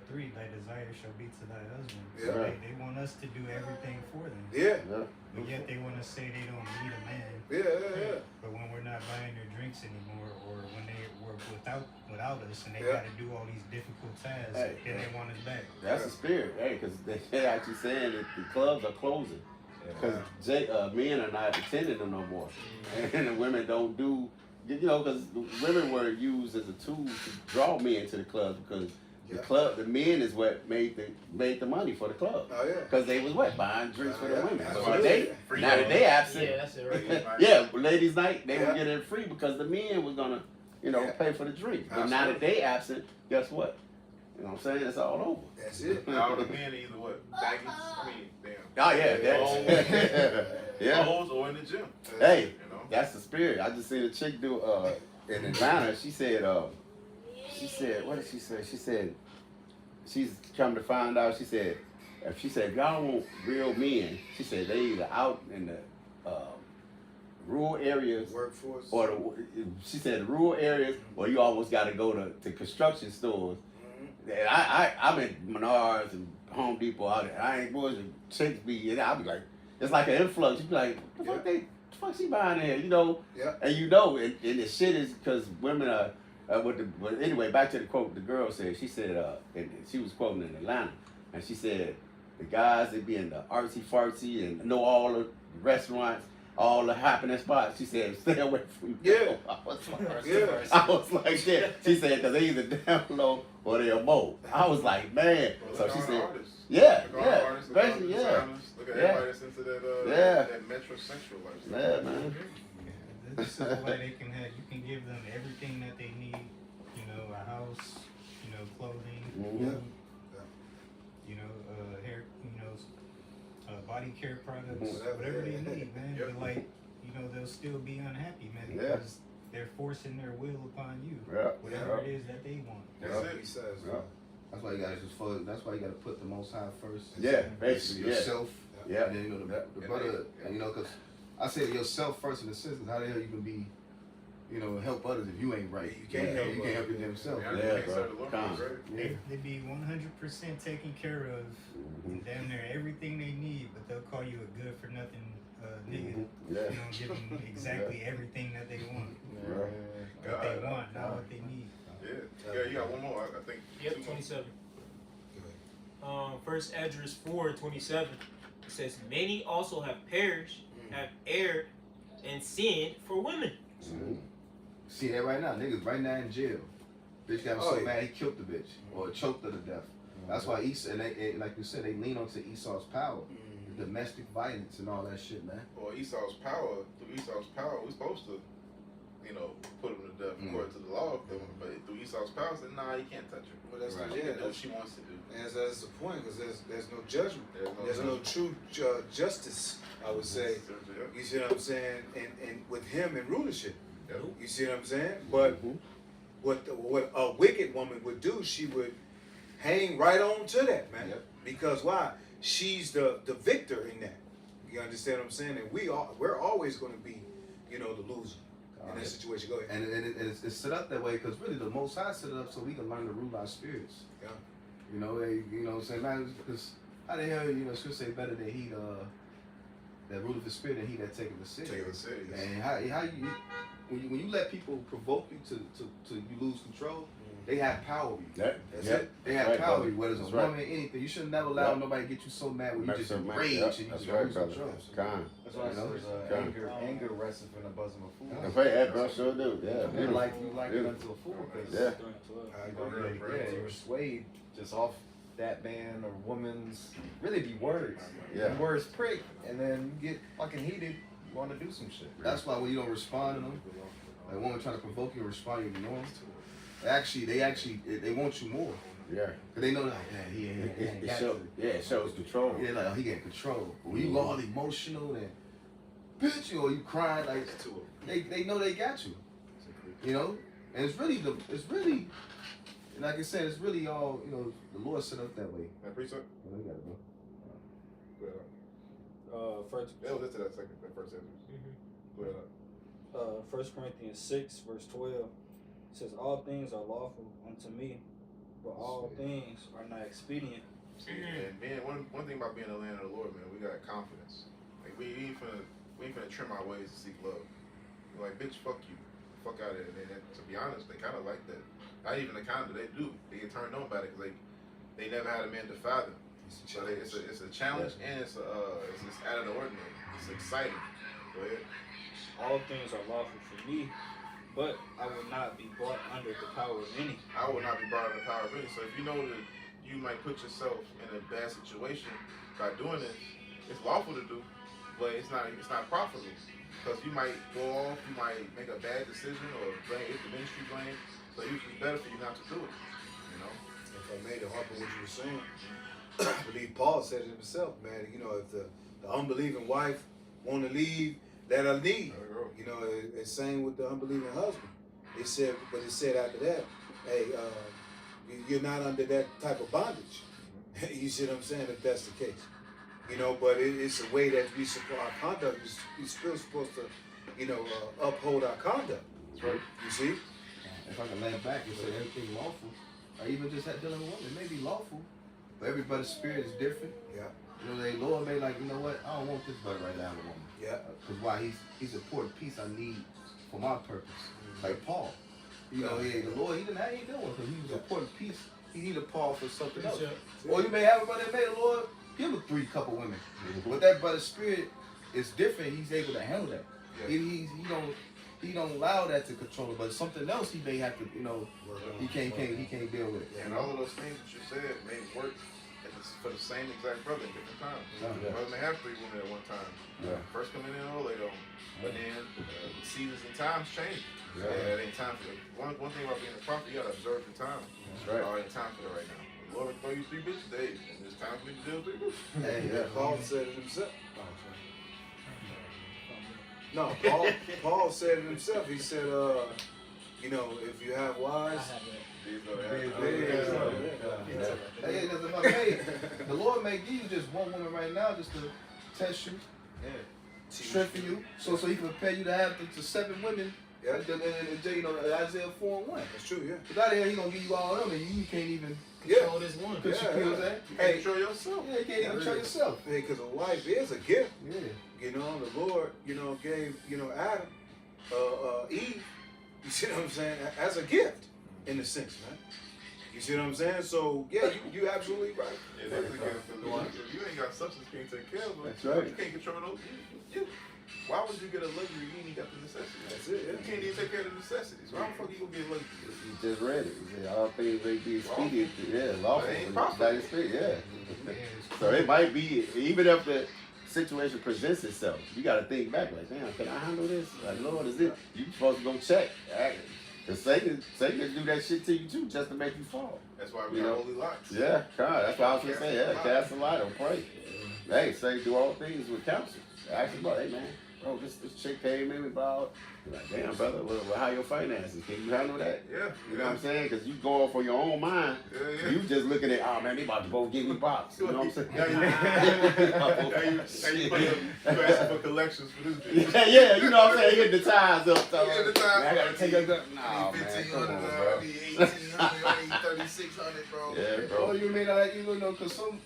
3, thy desire shall be to thy husband. Yeah. So they want us to do everything for them. Yeah. But yet they want to say they don't need a man. Yeah. But when we're not buying their drinks anymore, or when they were without us and they Yeah. got to do all these difficult tasks, Hey. then they want us back. That's the spirit, hey, because they're actually saying that the clubs are closing because men are not attending them no more, and the women don't do, because women were used as a tool to draw men to the clubs because the men is what made the money for the club Oh yeah. because they was buying drinks for the women. So Absolutely. now that they absent, Yeah, that's it right. yeah, ladies' night they Yeah. were getting it free because the men was gonna, pay for the drinks. But now that Absolutely. they absent, guess what? You know what I'm saying? It's all over. That's it. All the men either what? Baggies? I mean, damn. Oh yeah, that's yeah. Clothes or in the gym. Hey, You know? that's the spirit. I just seen a chick do in Atlanta. She said what did she say? She said she's come to find out. She said if y'all want real men, she said they either out in the rural areas Workforce. or she said the rural areas, or you almost got to go to construction stores. And I'm in Menards and Home Depot out there. I ain't bullshit. Chicks be, I'll be like, it's like an influx. You be like, what the fuck she buying there? Yeah. And and the shit is because women are. But anyway, back to the quote the girl said. She said, and she was quoting in Atlanta, and she said the guys that be in the artsy fartsy and know all the restaurants, all the happening spots. She said, stay away from them. Yeah. I was like, Yeah. I was like, yeah. She said, because they either down low or they're bold. I was like, man. So she said, yeah, Artists, basically, yeah. designers. Look at everybody that's into that metrosexual lifestyle. Yeah, man. This is why they can have. You can give them everything that they need. A house. Clothing, food. Hair. Body care products. Whatever they need, man. Yep. But they'll still be unhappy, man, Yeah. because they're forcing their will upon you. Yeah. Whatever it is that they want. That's it. He says. Yeah. That's why you gotta that's why you gotta put the Most High first. Yeah, basically, yeah. Yourself. Yeah. And then the brother, because I say yourself first in the sense, 'cause how the hell you can be, help others if you ain't right? You can't help You can't help your damn self. Yeah, Yeah, you can't bro. serve the Lord, Come. right? They be 100% taken care of. Damn near everything they need, but they'll call you a good for nothing nigga. Yeah. Give them exactly everything that they want. Yeah. What they want, not what they need. Yeah, you got one more. I think. Yep, two more. 27. First Esdras 4:27. It says, many also have perished, have erred, and sinned for women. See that right now, niggas right now in jail. Bitch got him Oh, so yeah. mad he killed the bitch or choked her to death. That's why Esau, and like you said, they lean onto Esau's power, domestic violence and all that shit, man. Or Esau's power. Through Esau's power, we're supposed to, put him to death according to the law. But through Esau's power, said, nah, you can't touch her. Well, that's Right. She yeah. can do what she wants to do. And that's the point, because there's no judgment. There's no judgment. true justice, I would say. You see what I'm saying? And with him in rulership. Yep. You see what I'm saying? But what a wicked woman would do, she would hang right on to that, man. Yep. Because why? She's the victor in that. You understand what I'm saying? And we're always going to be, the loser in that situation. Go ahead. And it's set up that way because really the Most High set it up so we can learn to rule our spirits. Yeah. What I'm saying? Because how the hell, should say better than heat, that ruleth the spirit and he that taketh the city. Take the city. And how you when you let people provoke you to you lose control, they have power over you. That's it. They have right, power over brother. you, whether it's a That's right. woman, anything. You should never allow Yep. nobody to get you so mad where you Make just some man- rage yep, and you that's just right, lose brother. control. Kind. That's why it You know? says anger resteth in the bosom of fools. That's right, that bro, sure do. Yeah, You beautiful. like it Beautiful. unto a fool because Yeah. you were swayed just off that man or woman's really be words. Yeah. And words prick, and then you get fucking heated. You want to do some shit. That's why when you don't respond to them, like woman trying to provoke you and respond, you ignore them. They want you more. Yeah. Cause they know like, he ain't got you. It shows control. Yeah, like, oh, he getting control. But when you all emotional and bitch you or you crying, like they know they got you. You know? And it's really like I said, it's really all, you know, the Lord set up that way. That precept? You know, you gotta go. First, That was into that first sentence. Go ahead. 1 Corinthians 6, verse 12 says, "All things are lawful unto me, but all things are not expedient." And being one thing about being in the land of the Lord, man, we got confidence. Like we ain't finna trim our ways to seek love. We're like, bitch, fuck you, fuck out of it. And to be honest, they kind of like that. Not even the kind that they do. They get turned on by it because they never had a man defy them. So it's a challenge and it's out of the ordinary. It's exciting. Go ahead. All things are lawful for me, but I will not be brought under the power of any. I will not be brought in the power of any. So if you know that you might put yourself in a bad situation by doing this, it's lawful to do, but it's not profitable. Because you might go off, you might make a bad decision or blame the ministry blame. So it's better for you not to do it. You know? If I made it harp on what you were saying, I believe Paul said it himself, man. You know, if the unbelieving wife want to leave, let her leave. There we go. You know, it's same with the unbelieving husband. It said after that, hey, you're not under that type of bondage. You see what I'm saying? If that's the case, you know. But it's a way that we support our conduct. We're still supposed to, you know, uphold our conduct. That's right. You see? If I can lay back and say everything lawful, or even just dealing with women, it may be lawful, but everybody's spirit is different. Yeah. You know, the Lord may like, you know what, I don't want this brother right now in a woman. Yeah. Because why? He's a important piece I need for my purpose. Like Paul. You know, the Lord, he ain't doing because he was an important piece. He needed Paul for something else. Or you may have a brother that made the Lord give him 3 couple women. But that brother's spirit is different. He's able to handle that. Yeah. He don't allow that to control it, but something else he may have to, you know, he can't deal with it. And all of those things that you said may work for the same exact brother at different times. The brother may have 3 women at one time. Yeah. First coming in or later on. But then seasons and times change. Yeah. It ain't time for it. One thing about being a prophet, you gotta observe the time. That's right. It ain't time for it right now. The Lord will throw you 3 bitches days, and it's time for me to deal with 3 bitches. Hey, Yeah. Paul said it himself. No, Paul said it himself. He said, you know, if you have I wives, have that. Hey, the Lord may give you just one woman right now just to test you, strengthen you, so he can prepare you to have to 7 women. Yeah. You know, Isaiah 4:1. That's true, yeah. Because out of here, he gonna give you all of them, and you can't even Control this one. you know what I'm saying? You can't control yourself. Yeah, you can't even control yourself. Hey, because a wife is a gift. Yeah. You know, the Lord, you know, gave, you know, Adam, Eve, you see what I'm saying, as a gift, in a sense, man. You see what I'm saying? So, yeah, you absolutely right. Yeah, that's a gift. If you ain't got substance, you can't take care of it. That's right. You can't control those. Why would you get a luxury? You ain't got the necessities. That's it, You can't even take care of the necessities. Why the fuck you gonna get a luxury? You just read it. He said all things may be expedient. Yeah, lawful. It ain't Not profitable. expedient, yeah. So it might be, even if the situation presents itself, you got to think back like, damn, can I handle this? Like, Lord, is it? You supposed to go check. Because Satan do that shit to you too, just to make you fall. That's why we You got know? holy lots. Yeah, God, that's what I was gonna say. Yeah, cast a light on pray. Hey, say do all things with counsel. Ask him, hey man, bro, this chick came in about. You're like, damn brother, well, how your finances? Can you handle that? Yeah. You know what I'm saying? Because you going for your own mind. Yeah. You just looking at, oh man, they about to both give me box. You know what I'm saying? Now you asking for collections for this bitch. yeah, you know what I'm saying? Getting the ties up. So, Getting the ties man, I gotta up. take up. I Nah, need man, come 1,500, on, I bro. need 1,800, I need 3,600, bro. Yeah, Or bro. you may not, you know, because some,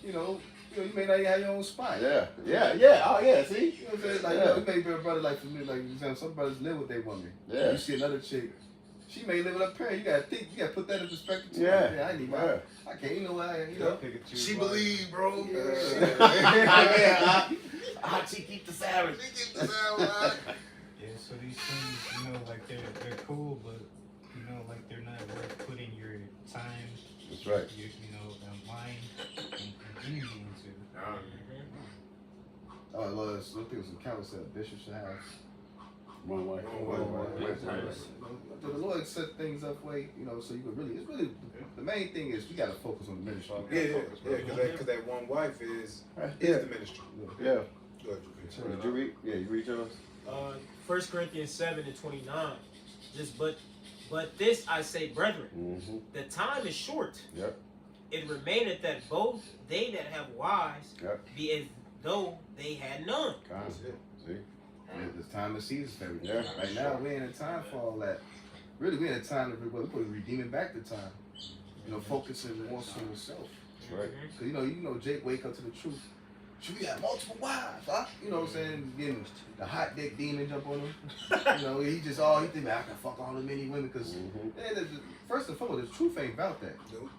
you know, you may not even have your own spot. Yeah. Oh yeah. See. You know what I'm saying? Like, Yeah. you may be a brother like for me, like you know, some brothers live with their woman. Yeah. You see another chick, she may live with her parent. You gotta think, you gotta put that in perspective too. Yeah. Like, I need my, Yeah. I can't, you know, Pick and choose She one. believe, bro. Yeah. She keep the savage. Yeah, so these things, you know, like they're cool, but you know, like they're not worth putting your time, That's right. your mind, and energy into. Oh, well, I think it was some council said Bishop should have. One way. The Lord set things up way, you know, so you could really, it's really, the main thing is we gotta focus on the ministry. Because that one wife is Yeah. the ministry. Yeah. Go ahead, you Did you read? Yeah, you read yours. 1 Corinthians 7:29. But this I say, brethren, Mm-hmm. the time is short. Yep. It remaineth that both they that have wives Yep. be as though they had none. That's it. See. It's time and season for everything. Yeah. Right now, we ain't in time for all that. Really, we in a time to we're redeeming back the time. You know, focusing more on yourself. That's right. Cause you know, Jake wake up to the truth. Should we have multiple wives? Huh? You know what I'm saying? Getting the hot dick demon jump on him. You know, he think, man, I can fuck all the many women. Cause Mm-hmm. first and foremost, the truth ain't about that. Nope.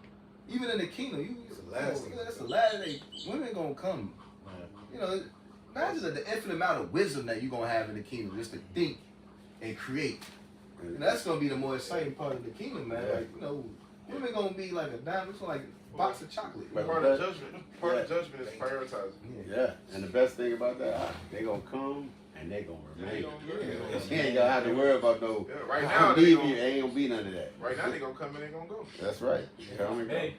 Even in the kingdom, It's the last thing. that's the last day. Women gonna come. You know, imagine the infinite amount of wisdom that you're gonna have in the kingdom, just to think and create. And that's gonna be the more exciting part of the kingdom, man. Yeah. Like, you know, women gonna be like a dime, it's like a box of chocolate. But Part of judgment. Part of judgment is prioritizing. Yeah. And the best thing about that, they gonna come and they gonna remain. Yeah. You ain't gonna have to worry about no. Yeah, right I'm now, they leaving you. gonna, Ain't gonna be none of that. right now they gonna come and they gonna go. That's right. Come and go. Hey,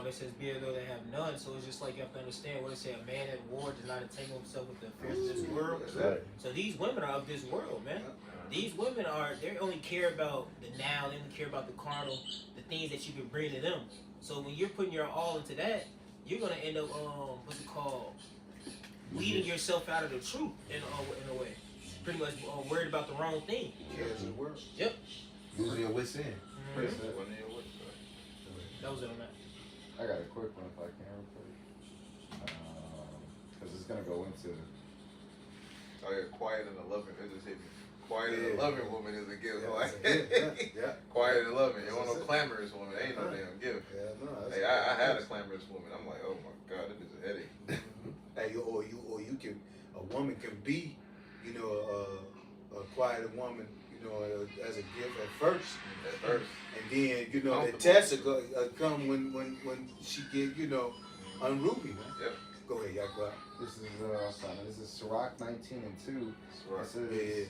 it says, be as though they have none. So it's just like you have to understand what it says. A man at war does not entangle himself with the affairs of this world. That's right. So these women are of this world, man. These women they only care about the now. They only care about the carnal, the things that you can bring to them. So when you're putting your all into that, you're gonna end up what's it called? Leading yourself out of the truth in a way. Pretty much worried about the wrong thing. Cares of the world. Losing your wits in. Mhm. That was it on that. I got a quick one if I can real quick. Because it's gonna go into Oh yeah, quiet and a loving. It just hit me. Quiet and Yeah. a loving woman is a gift. Yeah, Like, that's it. Yeah. quiet and loving. You want no That's it. clamorous woman. Ain't no damn gift. Yeah, no. That's Hey, I had a clamorous woman. I'm like, oh my god, this is a headache. Hey, or you can, a woman can be, you know, a quiet woman, you know, as a gift at first, and then you know the test will come when she get, you know, unruly, man. Yep. Go ahead, y'all. this is Sirach 19:2. Right. It says, Yeah.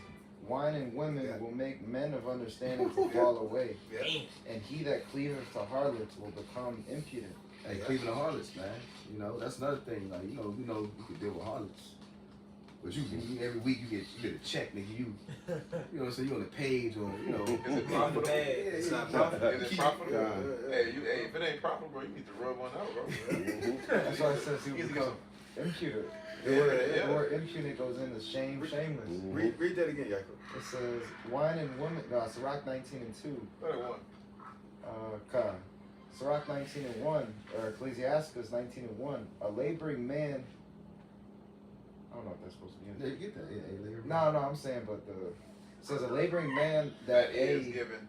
wine and women Yeah. will make men of understanding to fall away, Yeah. Damn. and he that cleaveth to harlots will become impudent. Hey, Yeah. Cleveland harlots, man. You know, that's another thing. Like, you know, you can deal with harlots. But you every week you get a check, nigga. You know what I'm saying? You on the page or, you know. Is it profitable? Yeah, It's yeah. not profitable. Is it profitable? Yeah. Hey, if it ain't profitable, bro, you need to rub one out, bro. That's why it says he will Easy become impudent. The Yeah, word, yeah. the word impudent goes into shame, shameless. Read that again, Yaakov. It says, wine and women, no, Sirach 19:2. Sirach 19:1, or Ecclesiastes 19:1. A laboring man, I don't know if that's supposed to be Yeah, in you get that. Yeah, later. No, I'm saying, but it says a laboring man That is given.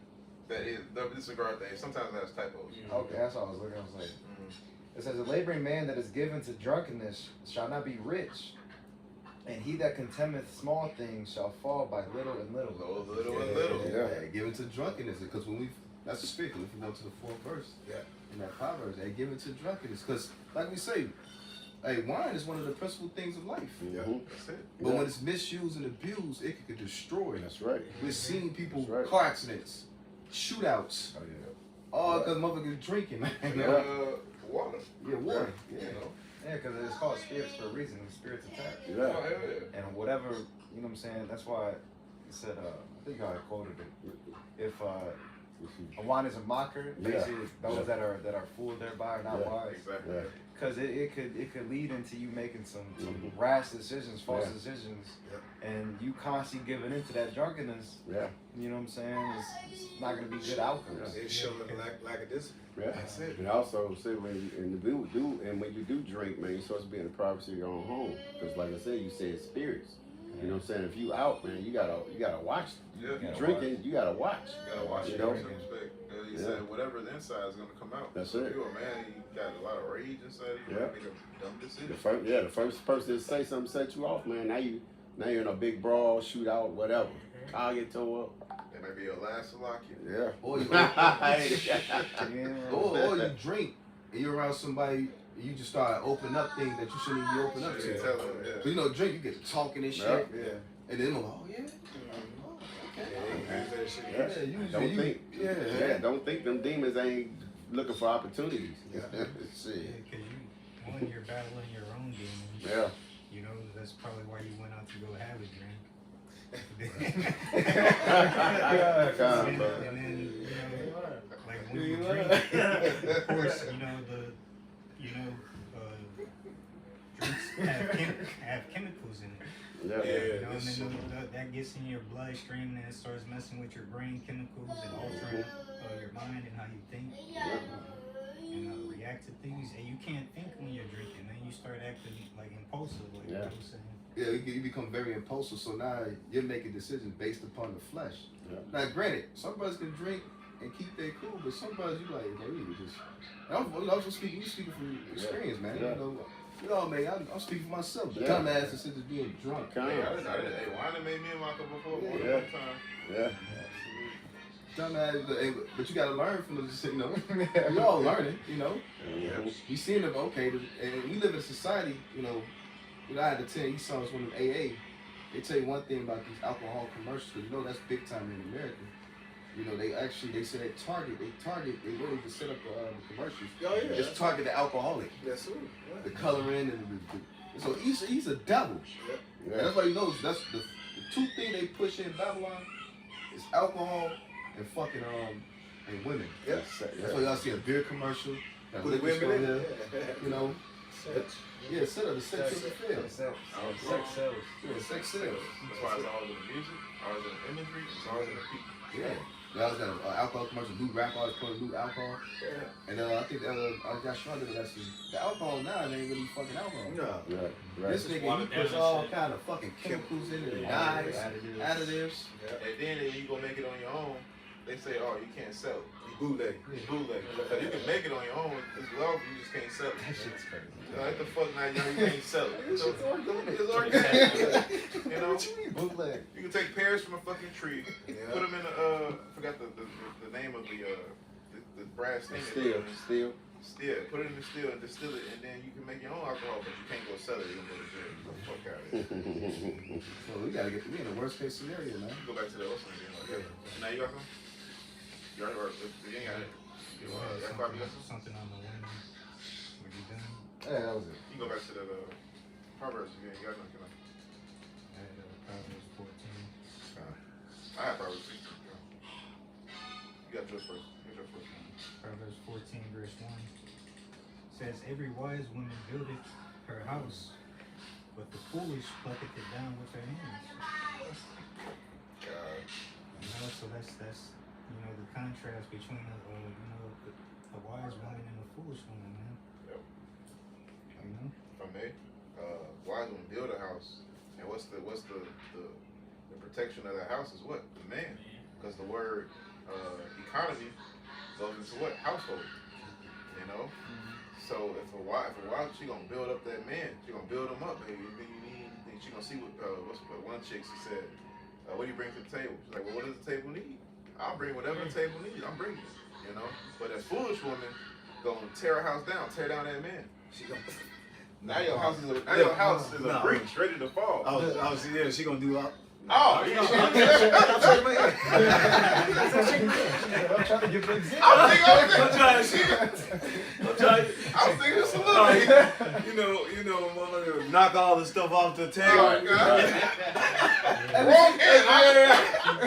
That is, disregard that. Sometimes that's typos. Okay, that's all I was looking. I was like, Mhm. it says a laboring man that is given to drunkenness shall not be rich, and he that contemneth small things shall fall by little and little. Little and little. Yeah, give it to drunkenness. Because when that's the spirit. If you go to the 4th verse, Yeah. in that Proverbs, they give it to drunkenness. Because, like we say, hey, wine is one of the principal things of life. That's it. But when it's misused and abused, it could destroy. That's right. We're seeing people, That's right. car accidents, shootouts, Oh yeah. all because motherfuckers drinking, man. Water. Yeah, water. You Yeah. know. Yeah, because it's called spirits for a reason. The spirits attack. Oh, Yeah. hell yeah. And whatever, you know what I'm saying? That's why it said, I think I quoted it. If A wine is a mocker. Yeah. Basically, those Yeah. that are fooled thereby are not Yeah. wise. Exactly. Yeah. Because it could lead into you making some Mhm. rash decisions, false Yeah. decisions, and you constantly giving into that drunkenness. Yeah. You know what I'm saying? It's not gonna be good outcomes. It's showing lack of discipline. Yeah. That's it. And also, say when you do drink, man, you're supposed to be in the privacy of your own home. Because, like I said, you said spirits. You know what I'm saying? If you out, man, you gotta watch. Yeah. You gotta drinking, you gotta watch. You gotta watch You it know? in some respect. He Yeah. said whatever's inside is gonna come out. That's so it. If you're a man, you got a lot of rage inside of you. Yeah. You make a dumb decision. The first person to say something set you off, man. Now you're in a big brawl, shootout, whatever. Car get tore up. That may be your last to lock you. Yeah. Or you, Yeah. or you drink and you're around somebody, and you just start opening up things that you shouldn't even be opening up Yeah, to. tell them, yeah. But you know, drink, you get to talking and shit, Yeah. and then oh yeah, Yeah, they use that shit. Yeah. yeah, you, Don't you, think. yeah, Yeah. Don't think them demons ain't looking for opportunities. Yeah. Yeah, Shit. because you're battling your own demons. Yeah. You know, that's probably why you went out to go have a drink. Kind and, of, and then, you know, like when you drink, of course, drinks have chemicals in it. Yeah. Yeah. You know, and this then shit. that gets in your bloodstream and it starts messing with your brain chemicals and altering your mind and how you think and react to things. And you can't think when you're drinking. Then you start acting like impulsive, like you know what I'm saying. yeah, you become very impulsive. So now you're making decisions based upon the flesh. Yeah. Now, granted, some brothers can drink and keep their cool, but some brothers you like, bro, you just. And I'm also speaking from experience, man. Yeah. You know, man, I'm speaking for myself. The Yeah. dumbass instead of being drunk. Kind Hey, I of. didn't know that. Hey, wine done made me and Michael before. More than Yeah. one time. Yeah. Dumbass, but you gotta learn from the, you know. We all learning, you know. Mhm. We seen them, okay, and we live in a society, you know. I had to tell you, saw one of AA. They tell you one thing about these alcohol commercials, because you know that's big time in America. You know, they say they really just set up the commercials. Oh, yeah. Just target the alcoholic, That's it. the coloring, and so he's a devil. And Yeah. that's why you know that's the two things they push in Babylon is alcohol and fucking and women. Yeah. That's why y'all see a beer commercial, got Put the liquor women store in. there, you know. Yeah, set up the sex of the film. Sex sells. Yeah, sex sales. That's why it's always in the music, always in the imagery, it's always in the people. Yeah. They always got an alcohol commercial, new rap artists putting new alcohol. Yeah. And I think I got struck with that. The alcohol now ain't really fucking alcohol. No. Right. This Right. nigga, he puts all kind of fucking chemicals in it, dyes, additives. And then if you go make it on your own, they say, oh, you can't sell it. You bootleg. It's bootleg. So you can make it on your own, it's lawful, you just can't sell it. That shit's crazy. What the fuck now, you can't sell it. So, it's organic. You know? What you mean bootleg? You can take pears from a fucking tree, Yeah. put them in forgot the name of the brass thing. Still. Still, put it in the still and distill it, and then you can make your own alcohol, but you can't go sell it. You're gonna go to jail. Get the fuck out of here. So we gotta get in the worst case scenario, man. You go back to the Wilson again. Like that. Now you got some? You already worked. You ain't got it. You got some? Something on the women. What you done? Yeah, that was it. You go back to the Proverbs again. You got nothing. I had Proverbs 14. I have Proverbs 16. You got yours first. Get yours first. Proverbs 14 verse 1 says, every wise woman buildeth her house, but the foolish plucketh it down with her hands. God. You know, so that's the contrast between a wise woman and a foolish woman, man. Yep. You know? If I may, wise woman build a house, and what's the protection of that house is what? The man, because the word economy goes into what? Household. You know. So if a wife, she gonna build up that man. She gonna build him up, baby. Anything you need, anything. She gonna see what one chick she said. What do you bring to the table? She's like, well, what does the table need? I'll bring whatever the table needs. I'm bringing it. You know. But that foolish woman gonna tear her house down, tear down that man. She gonna. Now your house is a breach ready to fall. I was yeah. She gonna do Oh, yeah. I'm trying to give an example. I was I'm thinking a salute. You know, motherfucker, knock all the stuff off the table. Oh, God.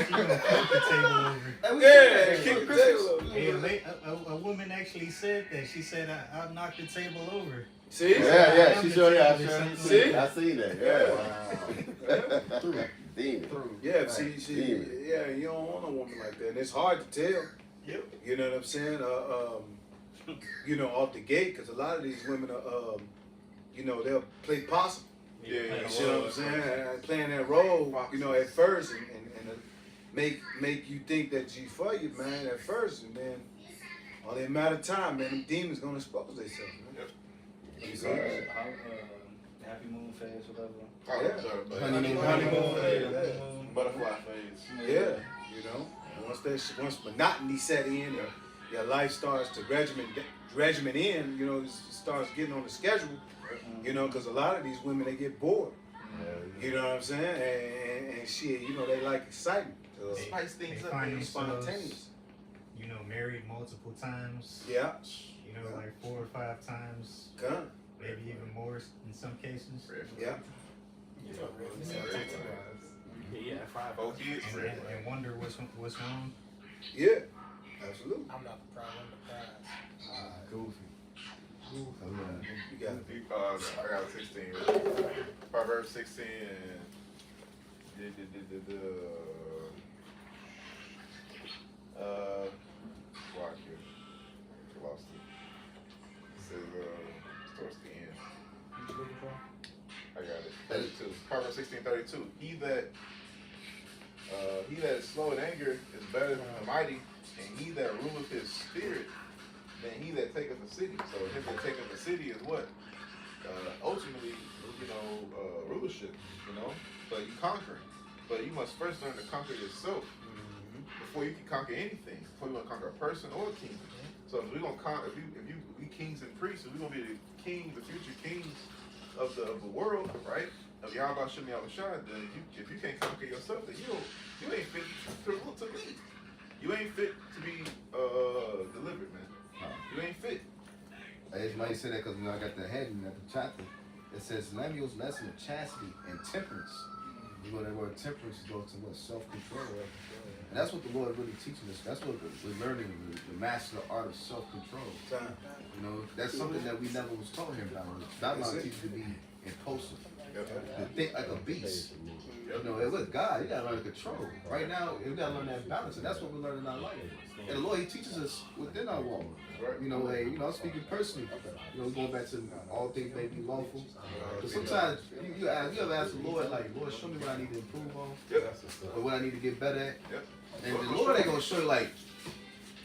She gonna flip the table over. Yeah, kick the table over. Hey, a woman actually said that. She said, "I'll knock the table over." See? Yeah, she sure. Yeah, See? I seen that. Yeah. Demon. Yeah, see, Demon. yeah, you don't want a woman like that. And it's hard to tell. Yep. You know what I'm saying? You know, off the gate, because a lot of these women are, you know, they'll play possum. Yeah, You see what I'm saying? Playing that role, you know, at first, and make you think that she's for you, man, at first, and then all in a matter of time, man, them demons gonna expose themselves, man. Yep. You see? Happy moon phase, whatever. Oh, Yeah. sorry, but Honeymoon phase, butterfly phase. Yeah, you know, once monotony set in, your life starts to regimen in, you know, it starts getting on the schedule, you know, because a lot of these women, they get bored. You know what I'm saying? And shit, you know, they like excitement. Spice things They up, find man. themselves, Spontaneous. you know, married multiple times. Yeah, You know, like 4 or 5 times, come. maybe even more in some cases. Yeah. Yeah, 5. 4 kids. And wonder what's wrong. Yeah, absolutely. I'm not the problem, I'm the prize. Goofy. You got it. I got 16. Proverbs 16 and watch here. Lost it. It says towards the end. I got it. 32. Proverbs 16:32. He that is slow in anger is better than the mighty, and he that ruleth his spirit than he that taketh a city. So him that taketh a city is what? Ultimately, rulership, but you conquering. But you must first learn to conquer yourself before you can conquer anything. Before you want to conquer a person or a kingdom. So if we're gonna we kings and priests, if we're gonna be the kings, the future kings of the world, right? Of Yahweh Shem Yahushua, then if you can't conquer yourself, then you ain't fit to lead. You ain't fit to be delivered, man. You ain't fit. It's might say that because I got the heading at the chapter. It says Lemuel's lesson of chastity and temperance. You know that word temperance goes to what? Self-control. And that's what the Lord really teaching us. That's what we're learning, the master art of self-control. You know, that's something that we never was taught here about. God might teach you to be impulsive, to think like a beast. You know, and with God, you gotta learn control. Right now, you gotta learn that balance, and that's what we're learning in our life. And the Lord, He teaches us within our walk. You know, I'm speaking personally. You know, going back to all things may be lawful. Because sometimes you ever ask the Lord, like, Lord, show me what I need to improve on, or what I need to get better at. And the Lord ain't gonna show you like,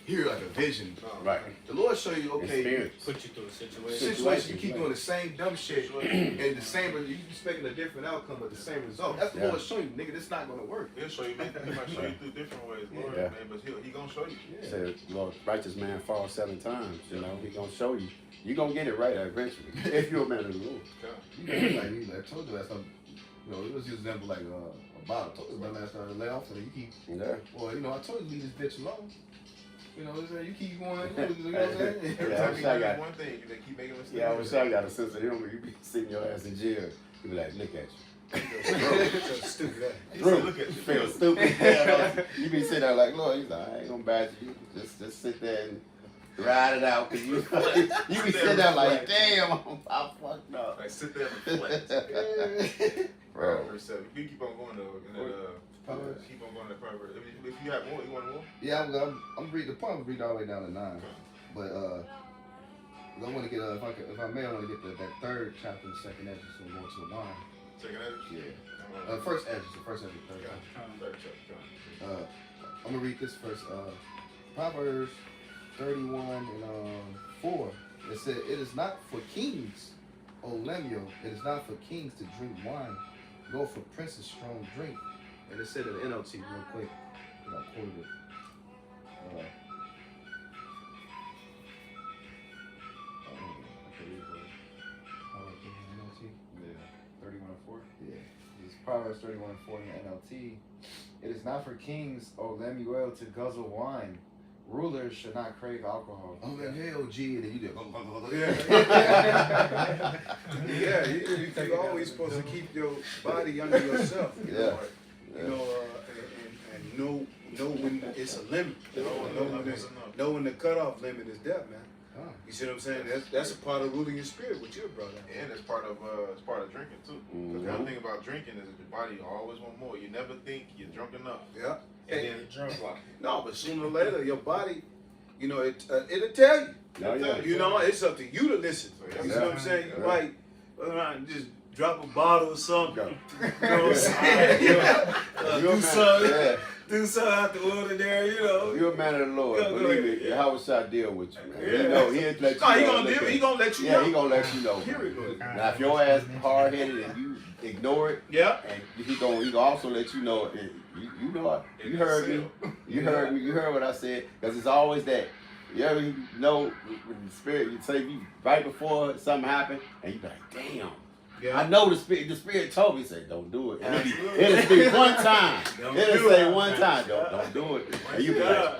here like a vision. Right. The Lord show you, okay, Experience. Put you through a situation. situation, you keep doing the same dumb shit, and the same, you expecting a different outcome, but the same result. That's the Lord showing you, nigga, this not gonna work. He'll show you, man. He might show you through different ways, Lord, Yeah. man, but he gonna show you. Said, Lord, righteous man falls 7 times. You know, He gonna show you. You gonna get it right eventually if you're a man of the Lord. I told you last time, it was just example like a bottle. I told you about last time to lay off, and you keep, Yeah. well, I told you to leave this bitch alone. You know what I'm saying? You keep going, you know what I'm saying? Every Yeah, time I you wish I do got- one thing, they keep making mistakes. Yeah, I wish I got a sense of humor. You be sitting your ass in jail. You be like, look at So stupid. He you. said, Bro, look at you you. feel stupid. Yeah, you be sitting there like, Lord, he's like, I ain't gonna badger you. Just sit there and ride it out. Cause you be sitting there like, damn, I fucked up. Like, sit there and reflect. Bro. Verse 7. We keep on going though, and then Proverbs? keep on going to Proverbs. If you have more, you want more? Yeah, I'm reading the point. I'm reading all the way down to 9. But I want to get if I may, I want to get that third chapter, the second Ezra, so we're going to the wine. Second Ezra? Yeah. First Ezra, third. Third chapter. I'm gonna read this first. Proverbs 31 and 4. It said, "It is not for kings, O Lemuel. It is not for kings to drink wine, nor for princes strong drink." And it said in the NLT real quick. And I quoted it. NLT. Yeah, 31 and 4. Yeah. It's Proverbs 31:4 in the NLT. It is not for kings, O Lemuel, to guzzle wine. Rulers should not crave alcohol. Oh, man, hell, G, and then you do. Yeah, you always supposed to keep your body under yourself. You know, Yeah. you know, and know when it's a limit. Know when the cutoff limit is death, man. Oh. You see what I'm saying? That's a part of ruling your spirit, what you brought up. And it's part of drinking too. Because the one thing about drinking is that your body always want more. You never think you're drunk enough. Yeah. And then drunk like No, but sooner or later, your body, you know, it'll tell you. Oh, yeah. You know, it's up to you to listen. So, You see what I'm saying? You might just drop a bottle or something. Go. You know what I'm saying? You're a do man, something. yeah. Do something out the ordinary, you know. You're a man of the Lord. Go Believe ahead. me, how shall I deal with you, man? Yeah. You know, he'll let you No, he know. gonna Look do at it. He gonna let you Yeah, know. he gonna let you know. Period. Now, if your ass hard headed and you ignore it, Yeah. and he gonna also let you know. You know what? You heard me. You heard me. You heard what I said. Because it's always that. You ever know when the spirit? You say you right before something happened, and you be like, damn. Yeah. I know the spirit told me, say, don't do it. And it'll speak one time. Don't It'll do say it. one time, don't do it. And you be like,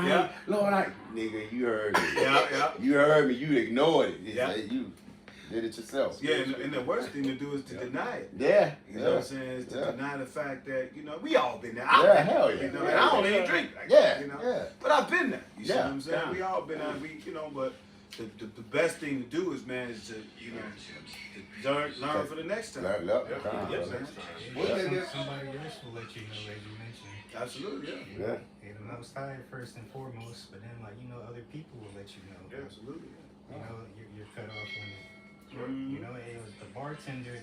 Yeah. Lord, nigga, you heard me. Yeah. You heard me. You ignored it. Yeah. You did it yourself. Yeah, and the worst thing to do is to deny it. Yeah. You know what I'm saying? Is to Yeah. deny the fact that, you know, we all been there. Yeah, hell yeah. You know, Yeah. and I don't even drink like Yeah. that, you know. Yeah. But I've been there. You see Yeah. what I'm saying? Yeah. We all been there. You know, but the best thing to do is, man, is to, you know, to learn for the next time. Learn, Yeah. time. Yeah. Somebody else will let you know, as you mentioned. Absolutely, yeah. Yeah. Hey, the Most High first and foremost, but then other people will let you know. Yeah. Absolutely. You're cut off when the bartender.